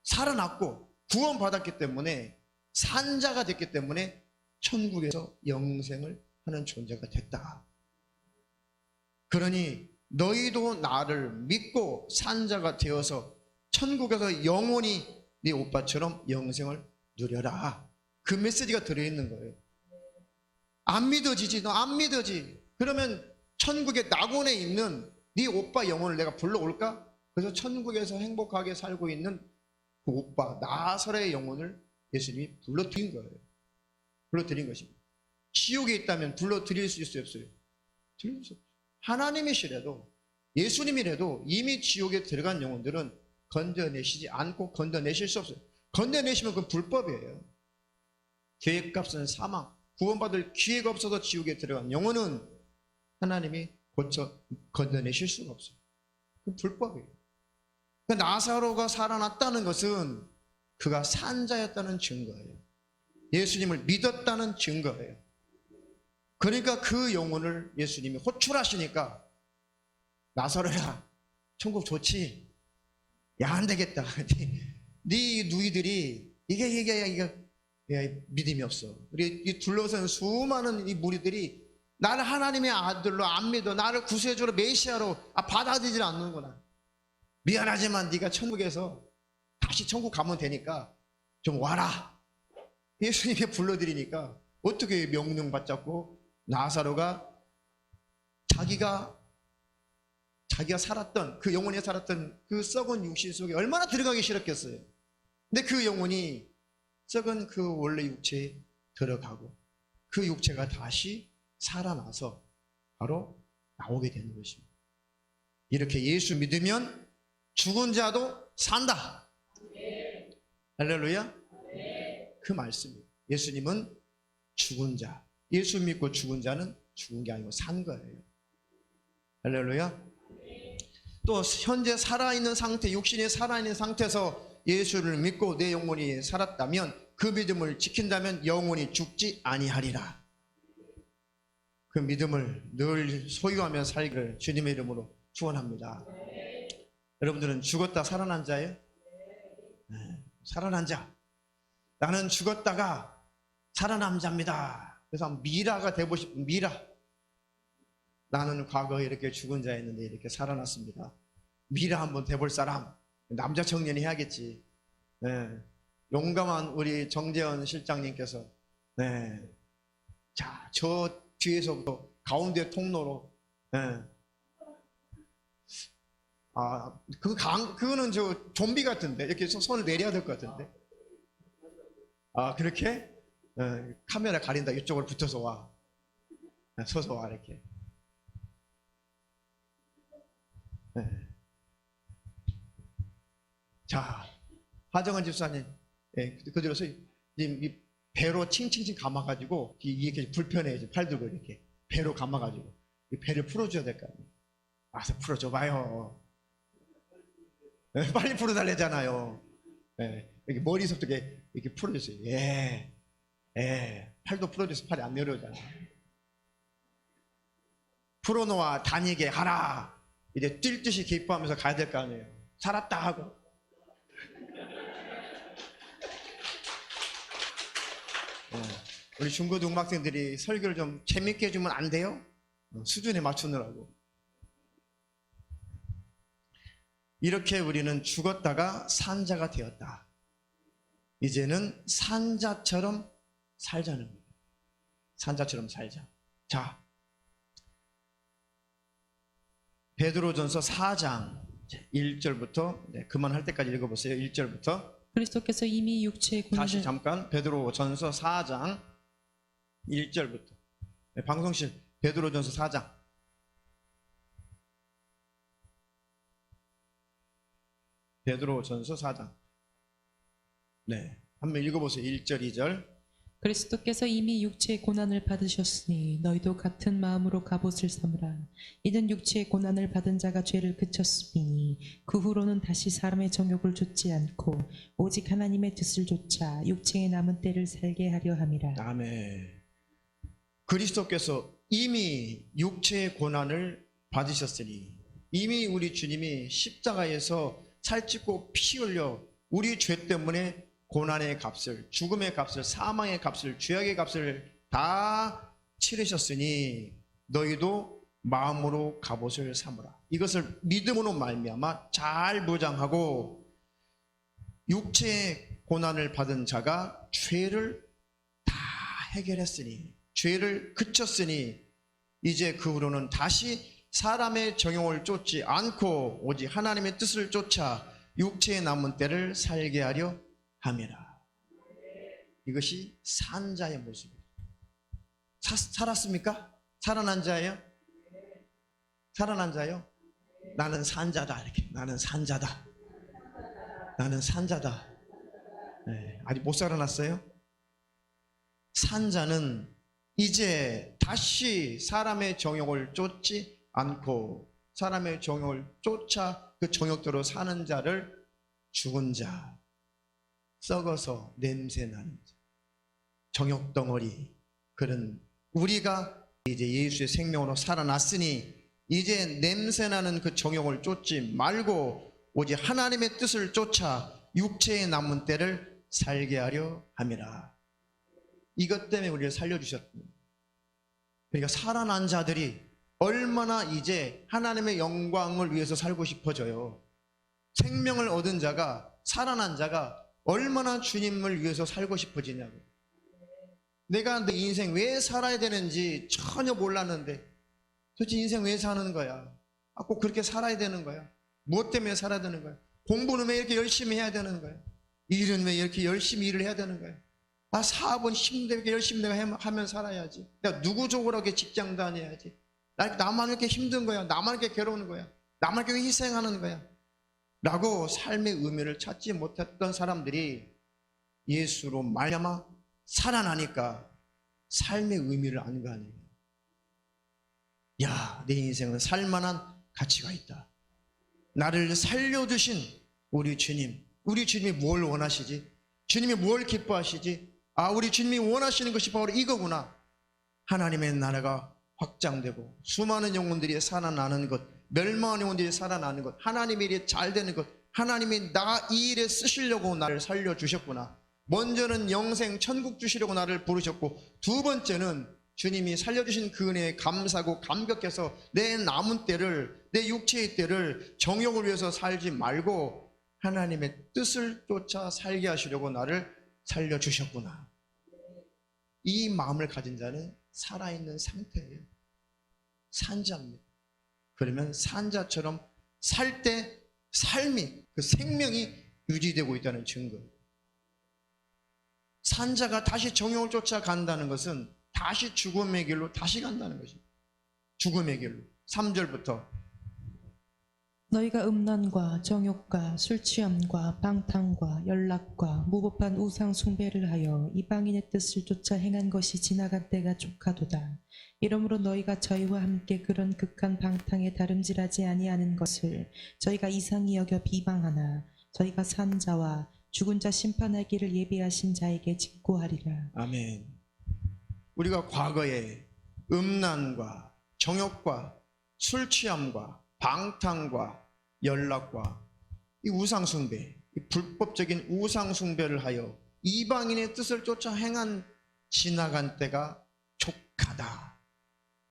살아났고 구원받았기 때문에 산자가 됐기 때문에 천국에서 영생을 하는 존재가 됐다. 그러니 너희도 나를 믿고 산자가 되어서 천국에서 영원히 네 오빠처럼 영생을 누려라. 그 메시지가 들어있는 거예요. 안 믿어지지? 너 안 믿어지? 그러면 천국의 낙원에 있는 네 오빠 영혼을 내가 불러올까? 그래서 천국에서 행복하게 살고 있는 그 오빠 나사로의 영혼을 예수님이 불러드린 거예요. 불러드린 것입니다. 지옥에 있다면 불러드릴 수 있어요, 없어요? 드릴 수 없어요. 하나님이시라도 예수님이라도 이미 지옥에 들어간 영혼들은 건져내시지 않고 건져내실 수 없어요. 건져내시면 그건 불법이에요. 계획값은 사망, 구원받을 기회가 없어서 지옥에 들어간 영혼은 하나님이 건져내실 수가 없어요. 그 불법이에요. 그 나사로가 살아났다는 것은 그가 산자였다는 증거예요. 예수님을 믿었다는 증거예요. 그러니까 그 영혼을 예수님이 호출하시니까 나사로야, 천국 좋지? 야, 안 되겠다. 네 누이들이 이게 믿음이 없어. 우리 둘러선 수많은 이 무리들이 나를 하나님의 아들로 안 믿어. 나를 구세주로 메시아로 받아들이지 않는구나. 미안하지만 네가 천국에서 다시 천국 가면 되니까 좀 와라. 예수님이 불러드리니까 어떻게 명령 받잡고 나사로가 자기가 살았던 그 영혼이 살았던 그 썩은 육신 속에 얼마나 들어가기 싫었겠어요. 근데 그 영혼이 썩은 그 원래 육체에 들어가고 그 육체가 다시 살아나서 바로 나오게 되는 것입니다. 이렇게 예수 믿으면 죽은 자도 산다. 할렐루야. 그 말씀이에요. 예수님은 죽은 자, 예수 믿고 죽은 자는 죽은 게 아니고 산 거예요. 할렐루야. 또 현재 살아있는 상태, 육신이 살아있는 상태에서 예수를 믿고 내 영혼이 살았다면 그 믿음을 지킨다면 영혼이 죽지 아니하리라. 그 믿음을 늘 소유하며 살기를 주님의 이름으로 축원합니다. 여러분들은 죽었다 살아난 자예요? 네, 살아난 자. 나는 죽었다가 살아난 자입니다. 그래서 미라가 되고 싶은 미라. 나는 과거에 이렇게 죽은 자였는데 이렇게 살아났습니다. 미라 한번 돼볼 사람. 남자 청년이 해야겠지. 네. 용감한 우리 정재현 실장님께서 네. 자, 저 뒤에서부터 가운데 통로로 네. 그거는 저 좀비 같은데 이렇게 손을 내려야 될 것 같은데. 그렇게 카메라 가린다. 이쪽으로 붙어서 와. 서서 와 이렇게. 네. 자, 하정은 집사님, 그대로서 이 배로 칭칭칭 감아가지고 이렇게 불편해. 팔 들고 이렇게 배로 감아가지고 이 배를 풀어줘야 될 거 아니에요. 와서 풀어줘봐요. 네, 빨리 풀어달래잖아요. 네, 이렇게 머리서부터 이렇게 풀어줬어요. 팔도 풀어줘서 팔이 안 내려오잖아요. 풀어놓아 다니게 하라. 이제 뛸 듯이 기뻐하면서 가야 될 거 아니에요. 살았다 하고. 우리 중고등학생들이 설교를 좀 재밌게 해주면 안 돼요? 수준에 맞추느라고. 이렇게 우리는 죽었다가 산자가 되었다. 이제는 산자처럼 살자는 거예요. 산자처럼 살자. 자, 베드로전서 4장 1절부터 그만할 때까지 읽어보세요. 1절부터. 그리스도께서 이미 육체의 다시 고난을 잠깐 베드로전서 4장 1절부터. 방송실 베드로전서 4장. 베드로전서 4장. 네, 한번 읽어보세요. 1절 2절. 그리스도께서 이미 육체의 고난을 받으셨으니 너희도 같은 마음으로 갑옷을 삼으라. 이는 육체의 고난을 받은 자가 죄를 그쳤으니 그 후로는 다시 사람의 정욕을 좇지 않고 오직 하나님의 뜻을 좇아 육체의 남은 때를 살게 하려 함이라. 아멘. 그리스도께서 이미 육체의 고난을 받으셨으니 이미 우리 주님이 십자가에서 살찌고 피 흘려 우리 죄 때문에 고난의 값을, 죽음의 값을, 사망의 값을, 죄악의 값을 다 치르셨으니 너희도 마음으로 갑옷을 삼으라. 이것을 믿음으로 말미암아 잘 무장하고 육체의 고난을 받은 자가 죄를 다 해결했으니 죄를 그쳤으니 이제 그 후로는 다시 사람의 정욕을 쫓지 않고 오직 하나님의 뜻을 쫓아 육체의 남은 때를 살게 하려 함이라. 이것이 산자의 모습이에요. 살았습니까? 살아난 자예요? 살아난 자요? 나는 산자다. 이렇게 나는 산자다. 나는 산자다. 네, 아직 못 살아났어요? 산자는 이제 다시 사람의 정욕을 쫓지 않고 사람의 정욕을 쫓아 그 정욕대로 사는 자를 죽은 자, 썩어서 냄새나는 자, 정욕 덩어리, 그런 우리가 이제 예수의 생명으로 살아났으니 이제 냄새나는 그 정욕을 쫓지 말고 오직 하나님의 뜻을 쫓아 육체의 남은 때를 살게 하려 함이라. 이것 때문에 우리를 살려주셨습니다. 그러니까 살아난 자들이 얼마나 이제 하나님의 영광을 위해서 살고 싶어져요. 생명을 얻은 자가, 살아난 자가 얼마나 주님을 위해서 살고 싶어지냐고. 내가 내 인생 왜 살아야 되는지 전혀 몰랐는데 도대체 인생 왜 사는 거야? 꼭 그렇게 살아야 되는 거야? 무엇 때문에 살아야 되는 거야? 공부는 왜 이렇게 열심히 해야 되는 거야? 일은 왜 이렇게 열심히 일을 해야 되는 거야? 사업은 힘들게 열심히 내가 하면 살아야지. 내가 누구적으로 직장 다녀야지. 나만 이렇게 힘든 거야? 나만 이렇게 괴로운 거야? 나만 이렇게 희생하는 거야? 라고 삶의 의미를 찾지 못했던 사람들이 예수로 말미암아 살아나니까 삶의 의미를 아는 거 아니에요. 야, 내 인생은 살만한 가치가 있다. 나를 살려주신 우리 주님, 우리 주님이 뭘 원하시지? 주님이 뭘 기뻐하시지? 우리 주님이 원하시는 것이 바로 이거구나. 하나님의 나라가 확장되고 수많은 영혼들이 살아나는 것, 멸망한 영혼들이 살아나는 것, 하나님의 일이 잘 되는 것, 하나님이 나 이 일에 쓰시려고 나를 살려주셨구나. 먼저는 영생 천국 주시려고 나를 부르셨고, 두 번째는 주님이 살려주신 그 은혜에 감사하고 감격해서 내 남은 때를, 내 육체의 때를 정욕을 위해서 살지 말고 하나님의 뜻을 쫓아 살게 하시려고 나를 살려주셨구나. 이 마음을 가진 자는 살아있는 상태예요. 산자입니다. 그러면 산자처럼 살 때 삶이, 그 생명이 유지되고 있다는 증거예요. 산자가 다시 정욕을 쫓아간다는 것은 다시 죽음의 길로 다시 간다는 것입니다. 죽음의 길로. 3절부터 너희가 음란과 정욕과 술취함과 방탕과 연락과 무법한 우상 숭배를 하여 이방인의 뜻을 쫓아 행한 것이 지나간 때가 족하도다. 이러므로 너희가 저희와 함께 그런 극한 방탕에 다름질하지 아니하는 것을 저희가 이상히 여겨 비방하나 저희가 산 자와 죽은 자 심판하기를 예비하신 자에게 직고하리라. 아멘. 우리가 과거에 음란과 정욕과 술취함과 방탕과 연락과 이 우상숭배, 이 불법적인 우상숭배를 하여 이방인의 뜻을 쫓아 행한 지나간 때가 족하다.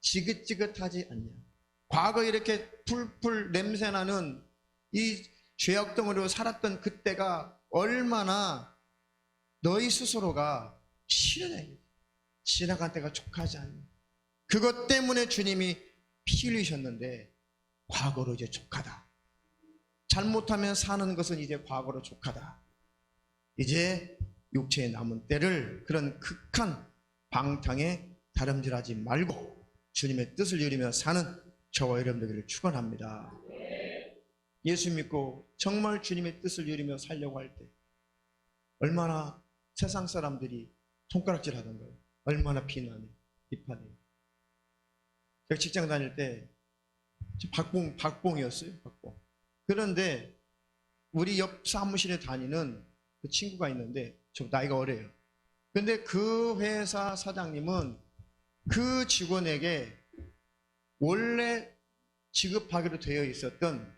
지긋지긋하지 않냐. 과거 이렇게 풀풀 냄새나는 이 죄악 덩어리로 살았던 그때가 얼마나 너희 스스로가 싫으냐. 지나간 때가 족하지 않냐. 그것 때문에 주님이 피 흘리셨는데 과거로 이제 족하다. 잘못하면 사는 것은 이제 과거로 족하다. 이제 육체에 남은 때를 그런 극한 방탕에 다름질하지 말고 주님의 뜻을 이루며 사는 저와 여러분들을 축원합니다. 예수 믿고 정말 주님의 뜻을 이루며 살려고 할 때 얼마나 세상 사람들이 손가락질 하던가요? 얼마나 비난해, 비판해. 제가 직장 다닐 때 박봉이었어요. 박봉. 그런데 우리 옆 사무실에 다니는 그 친구가 있는데 좀 나이가 어려요. 근데 그 회사 사장님은 그 직원에게 원래 지급하기로 되어 있었던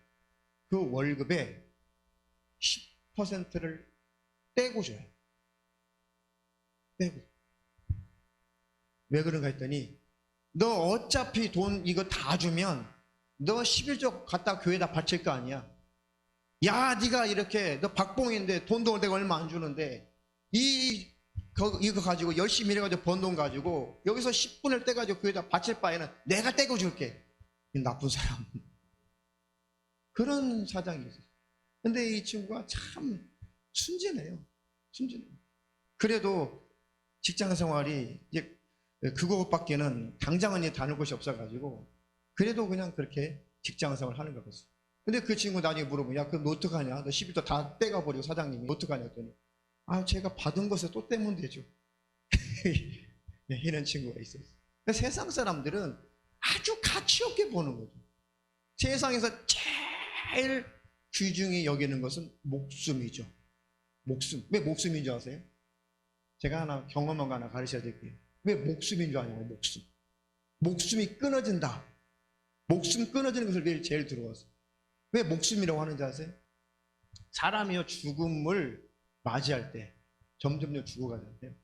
그 월급의 10%를 떼고 줘요. 떼고. 왜 그런가 했더니 너 어차피 돈 이거 다 주면 너 11조 갖다 교회에다 바칠 거 아니야. 야, 네가 이렇게 너 박봉인데 돈도 내가 얼마 안 주는데 이거 가지고 열심히 일해가지고 번 돈 가지고 여기서 10분을 떼가지고 교회에다 바칠 바에는 내가 떼고 줄게. 이 나쁜 사람. 그런 사장이 있어요. 근데 이 친구가 참 순진해요. 순진해요. 그래도 직장 생활이 이제 그것밖에는 당장은 이제 다닐 곳이 없어가지고 그래도 그냥 그렇게 직장 생활을 하는 거 봤어요. 근데 그 친구 나중에 물어보면 야, 그럼 너 어떡하냐? 너 11조 다 떼가버리고 사장님이 어떡하냐 했더니 제가 받은 것에 또 떼면 되죠. 이런 친구가 있어요. 세상 사람들은 아주 가치 없게 보는 거죠. 세상에서 제일 귀중히 여기는 것은 목숨이죠. 목숨. 왜 목숨인 줄 아세요? 제가 하나 경험한 거 하나 가르쳐야 될게요. 왜 목숨인 줄 아냐고. 목숨. 목숨이 끊어진다. 목숨 끊어지는 것을 제일 들어왔어요. 왜 목숨이라고 하는지 아세요? 사람이요, 죽음을 맞이할 때 점점 죽어가는데요.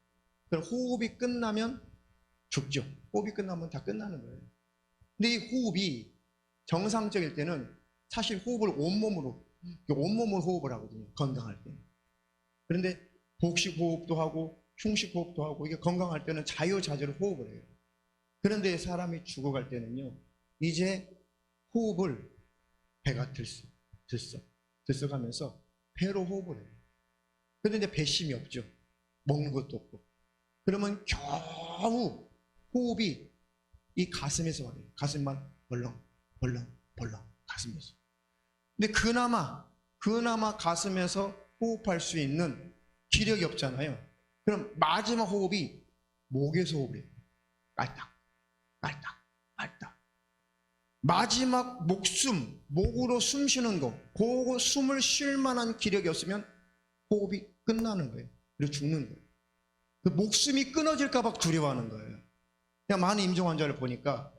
그럼 호흡이 끝나면 죽죠. 호흡이 끝나면 다 끝나는 거예요. 근데 이 호흡이 정상적일 때는 사실 호흡을 온몸으로 호흡을 하거든요. 건강할 때. 그런데 복식 호흡도 하고 흉식 호흡도 하고 이게 건강할 때는 자유자재로 호흡을 해요. 그런데 사람이 죽어갈 때는요, 이제 호흡을 배가 들썩하면서 배로 호흡을 해요. 그런데 배심이 없죠. 먹는 것도 없고. 그러면 겨우 호흡이 이 가슴에서 와요. 가슴만 벌렁 가슴에서. 근데 그나마 가슴에서 호흡할 수 있는 기력이 없잖아요. 그럼 마지막 호흡이 목에서 호흡을 해요. 깔딱. 마지막 목으로 숨 쉬는 거, 그거 숨을 쉴 만한 기력이 없으면 호흡이 끝나는 거예요. 그리고 죽는 거예요. 그 목숨이 끊어질까봐 두려워하는 거예요. 그냥 많은 임종 환자를 보니까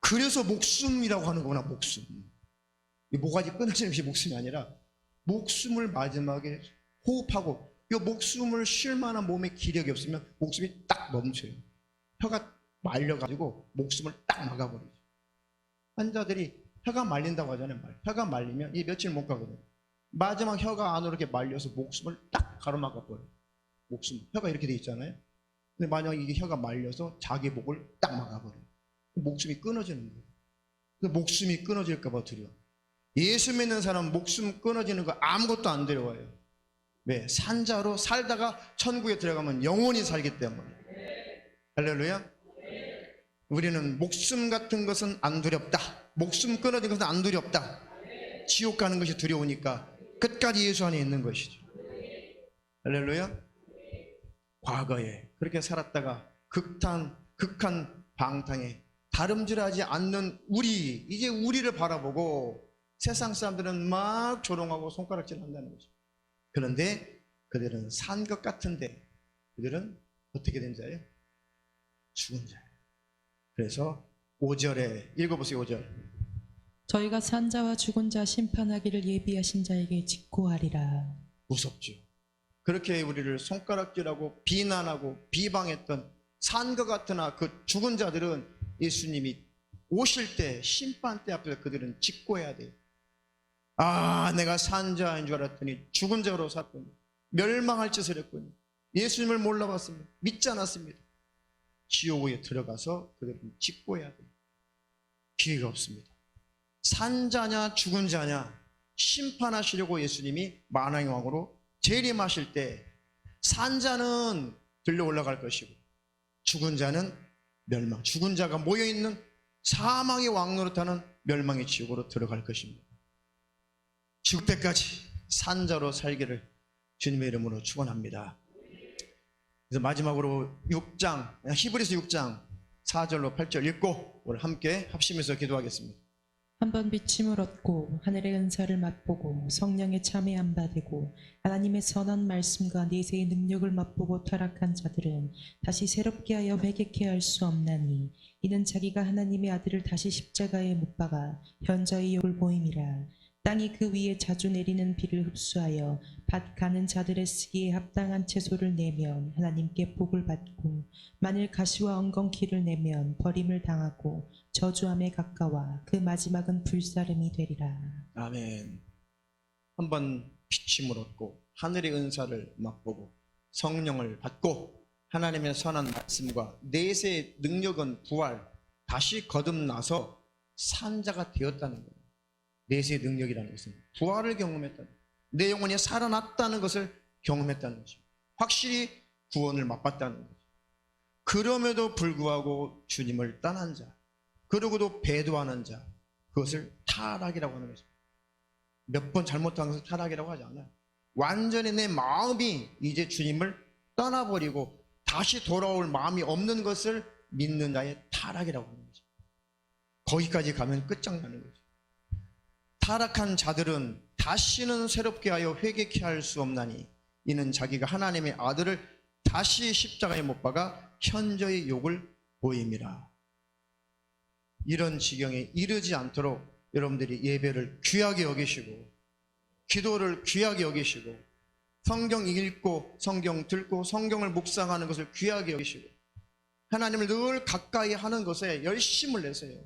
그래서 목숨이라고 하는 거구나. 목숨. 이 모가지 끊어지는 것이 목숨이 아니라 목숨을 마지막에 호흡하고 이 목숨을 쉴 만한 몸에 기력이 없으면 목숨이 딱 멈춰요. 혀가 말려가지고 목숨을 딱 막아버리죠. 환자들이 혀가 말린다고 하잖아요. 혀가 말리면 이 며칠 못 가거든요. 마지막 혀가 안으로 이렇게 말려서 목숨을 딱 가로막아버려요. 혀가 이렇게 돼 있잖아요. 근데 만약 이게 혀가 말려서 자기 목을 딱 막아버려요. 목숨이 끊어지는 거예요. 목숨이 끊어질까봐 두려워. 예수 믿는 사람은 목숨 끊어지는 거 아무것도 안 두려워요. 왜? 산자로 살다가 천국에 들어가면 영원히 살기 때문에. 할렐루야. 우리는 목숨 같은 것은 안 두렵다. 목숨 끊어진 것은 안 두렵다. 지옥 가는 것이 두려우니까 끝까지 예수 안에 있는 것이죠. 할렐루야. 과거에 그렇게 살았다가 극한 방탕에 다름질하지 않는 이제 우리를 바라보고 세상 사람들은 막 조롱하고 손가락질 한다는 거죠. 그런데 그들은 산 것 같은데 그들은 어떻게 된 자예요? 죽은 자예요. 그래서 5절에 읽어보세요. 5절. 저희가 산자와 죽은 자 심판하기를 예비하신 자에게 직고하리라. 무섭죠. 그렇게 우리를 손가락질하고 비난하고 비방했던 산 것 같으나 그 죽은 자들은 예수님이 오실 때 심판 때 앞에서 그들은 직고해야 돼요. 내가 산자인 줄 알았더니 죽은 자로 살았군요. 멸망할 짓을 했군요. 예수님을 몰라봤습니다. 믿지 않았습니다. 지옥에 들어가서 그들은 직고해야 돼요. 기회가 없습니다. 산자냐 죽은 자냐 심판하시려고 예수님이 만왕의 왕으로 재림하실 때 산자는 들려 올라갈 것이고 죽은 자는 멸망, 죽은 자가 모여있는 사망의 왕노릇하는 멸망의 지옥으로 들어갈 것입니다. 죽을 때까지 산자로 살기를 주님의 이름으로 축원합니다. 그래서 마지막으로 히브리서 6장 4절로 8절 읽고 오늘 함께 합심해서 기도하겠습니다. 한번 비침을 얻고 하늘의 은사를 맛보고 성령의 참여함 받고 하나님의 선한 말씀과 내세의 능력을 맛보고 타락한 자들은 다시 새롭게 하여 회개케 할 수 없나니 이는 자기가 하나님의 아들을 다시 십자가에 못 박아 현저히 욕을 보임이라. 땅이 그 위에 자주 내리는 비를 흡수하여 밭 가는 자들의 쓰기에 합당한 채소를 내면 하나님께 복을 받고 만일 가시와 엉겅퀴를 내면 버림을 당하고 저주함에 가까워 그 마지막은 불사름이 되리라. 아멘. 한번 비침을 얻고 하늘의 은사를 맛보고 성령을 받고 하나님의 선한 말씀과 내세의 능력은 부활 다시 거듭나서 산자가 되었다는 거예요. 내세의 능력이라는 것은 부활을 경험했다는 거예요. 내 영혼이 살아났다는 것을 경험했다는 것입니다. 확실히 구원을 맛봤다는 거죠. 그럼에도 불구하고 주님을 떠난 자, 그러고도 배도하는 자, 그것을 타락이라고 하는 것입니다. 몇 번 잘못한 것을 타락이라고 하지 않아요. 완전히 내 마음이 이제 주님을 떠나버리고 다시 돌아올 마음이 없는 것을 믿는 자의 타락이라고 하는 것입니다. 거기까지 가면 끝장나는 거죠. 타락한 자들은 다시는 새롭게 하여 회개케 할 수 없나니 이는 자기가 하나님의 아들을 다시 십자가에 못 박아 현저히 욕을 보임이라. 이런 지경에 이르지 않도록 여러분들이 예배를 귀하게 여기시고 기도를 귀하게 여기시고 성경 읽고 성경 듣고 성경을 묵상하는 것을 귀하게 여기시고 하나님을 늘 가까이 하는 것에 열심을 내세요.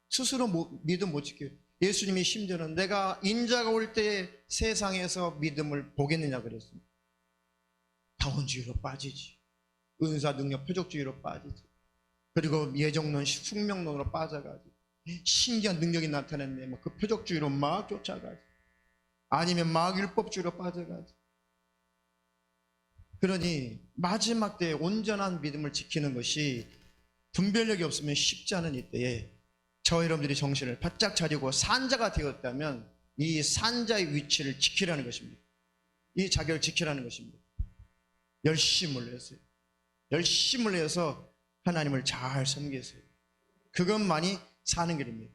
스스로 믿음 못 지켜요. 예수님이 심지어는 내가 인자가 올 때에 세상에서 믿음을 보겠느냐 그랬습니다. 다원주의로 빠지지, 은사 능력 표적주의로 빠지지, 그리고 예정론 숙명론으로 빠져가지, 신기한 능력이 나타났네 그 표적주의로 막 쫓아가지, 아니면 막 율법주의로 빠져가지. 그러니 마지막 때에 온전한 믿음을 지키는 것이 분별력이 없으면 쉽지 않은 이때에 저 여러분들이 정신을 바짝 차리고 산자가 되었다면 이 산자의 위치를 지키라는 것입니다. 이 자격을 지키라는 것입니다. 열심을 내세요. 열심을 내서 하나님을 잘 섬기세요. 그것만이 사는 길입니다.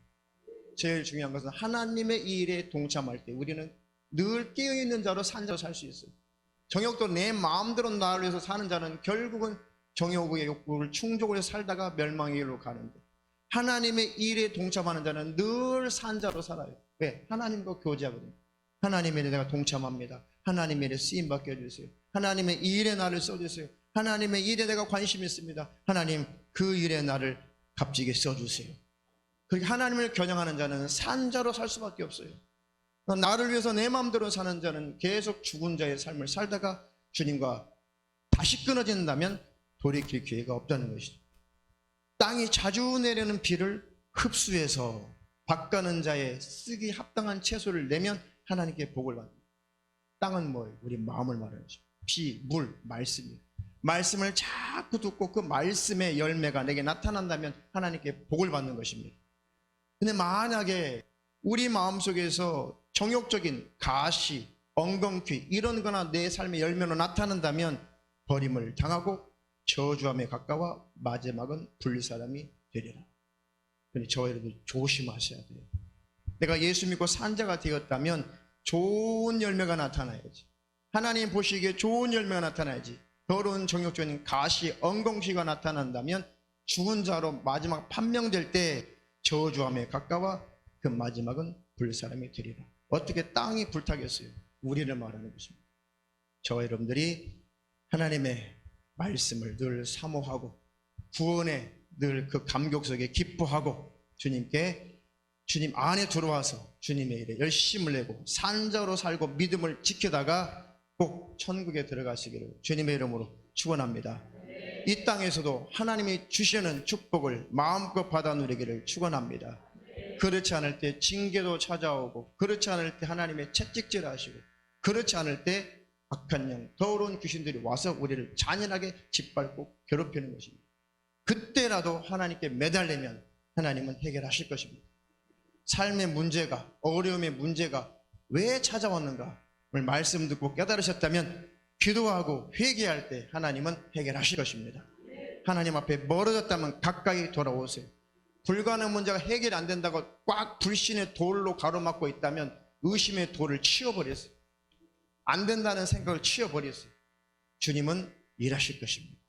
제일 중요한 것은 하나님의 이 일에 동참할 때 우리는 늘 깨어있는 자로 산자로 살 수 있어요. 정욕도 내 마음대로 나를 위해서 사는 자는 결국은 정욕의 욕구를 충족을 해서 살다가 멸망의 길로 가는데, 하나님의 일에 동참하는 자는 늘 산자로 살아요. 왜? 하나님과 교제하거든요. 하나님의 일에 내가 동참합니다. 하나님의 일에 쓰임받게 해주세요. 하나님의 이 일에 나를 써주세요. 하나님의 일에 내가 관심이 있습니다. 하나님 그 일에 나를 값지게 써주세요. 그렇게 하나님을 겨냥하는 자는 산자로 살 수밖에 없어요. 나를 위해서 내 마음대로 사는 자는 계속 죽은 자의 삶을 살다가 주님과 다시 끊어진다면 돌이킬 기회가 없다는 것이죠. 땅이 자주 내리는 비를 흡수해서 밭가는 자의 쓰기 합당한 채소를 내면 하나님께 복을 받습니다. 땅은 뭐예요? 우리 마음을 말하는 것이죠. 비, 물, 말씀이에요. 말씀을 자꾸 듣고 그 말씀의 열매가 내게 나타난다면 하나님께 복을 받는 것입니다. 근데 만약에 우리 마음속에서 정욕적인 가시, 엉겅퀴 이런 거나 내 삶의 열매로 나타난다면 버림을 당하고 저주함에 가까워 마지막은 분리사람이 되리라. 그러니 저 여러분 조심하셔야 돼요. 내가 예수 믿고 산자가 되었다면 좋은 열매가 나타나야지. 하나님 보시기에 좋은 열매가 나타나야지. 더러운 정욕적인 가시, 엉겅퀴가 나타난다면 죽은 자로 마지막 판명될 때 저주함에 가까워 그 마지막은 불사람이 되리라. 어떻게 땅이 불타겠어요? 우리를 말하는 것입니다. 저와 여러분들이 하나님의 말씀을 늘 사모하고 구원에 늘 그 감격 속에 기뻐하고 주님 안에 들어와서 주님의 일에 열심을 내고 산자로 살고 믿음을 지키다가 꼭 천국에 들어가시기를 주님의 이름으로 축원합니다. 이 땅에서도 하나님이 주시는 축복을 마음껏 받아 누리기를 축원합니다. 그렇지 않을 때 징계도 찾아오고, 그렇지 않을 때 하나님의 채찍질 하시고, 그렇지 않을 때 악한 영, 더러운 귀신들이 와서 우리를 잔인하게 짓밟고 괴롭히는 것입니다. 그때라도 하나님께 매달리면 하나님은 해결하실 것입니다. 삶의 문제가, 어려움의 문제가 왜 찾아왔는가 오늘 말씀 듣고 깨달으셨다면 기도하고 회개할 때 하나님은 해결하실 것입니다. 하나님 앞에 멀어졌다면 가까이 돌아오세요. 불가능한 문제가 해결이 안 된다고 꽉 불신의 돌로 가로막고 있다면 의심의 돌을 치워버렸어요. 안 된다는 생각을 치워버렸어요. 주님은 일하실 것입니다.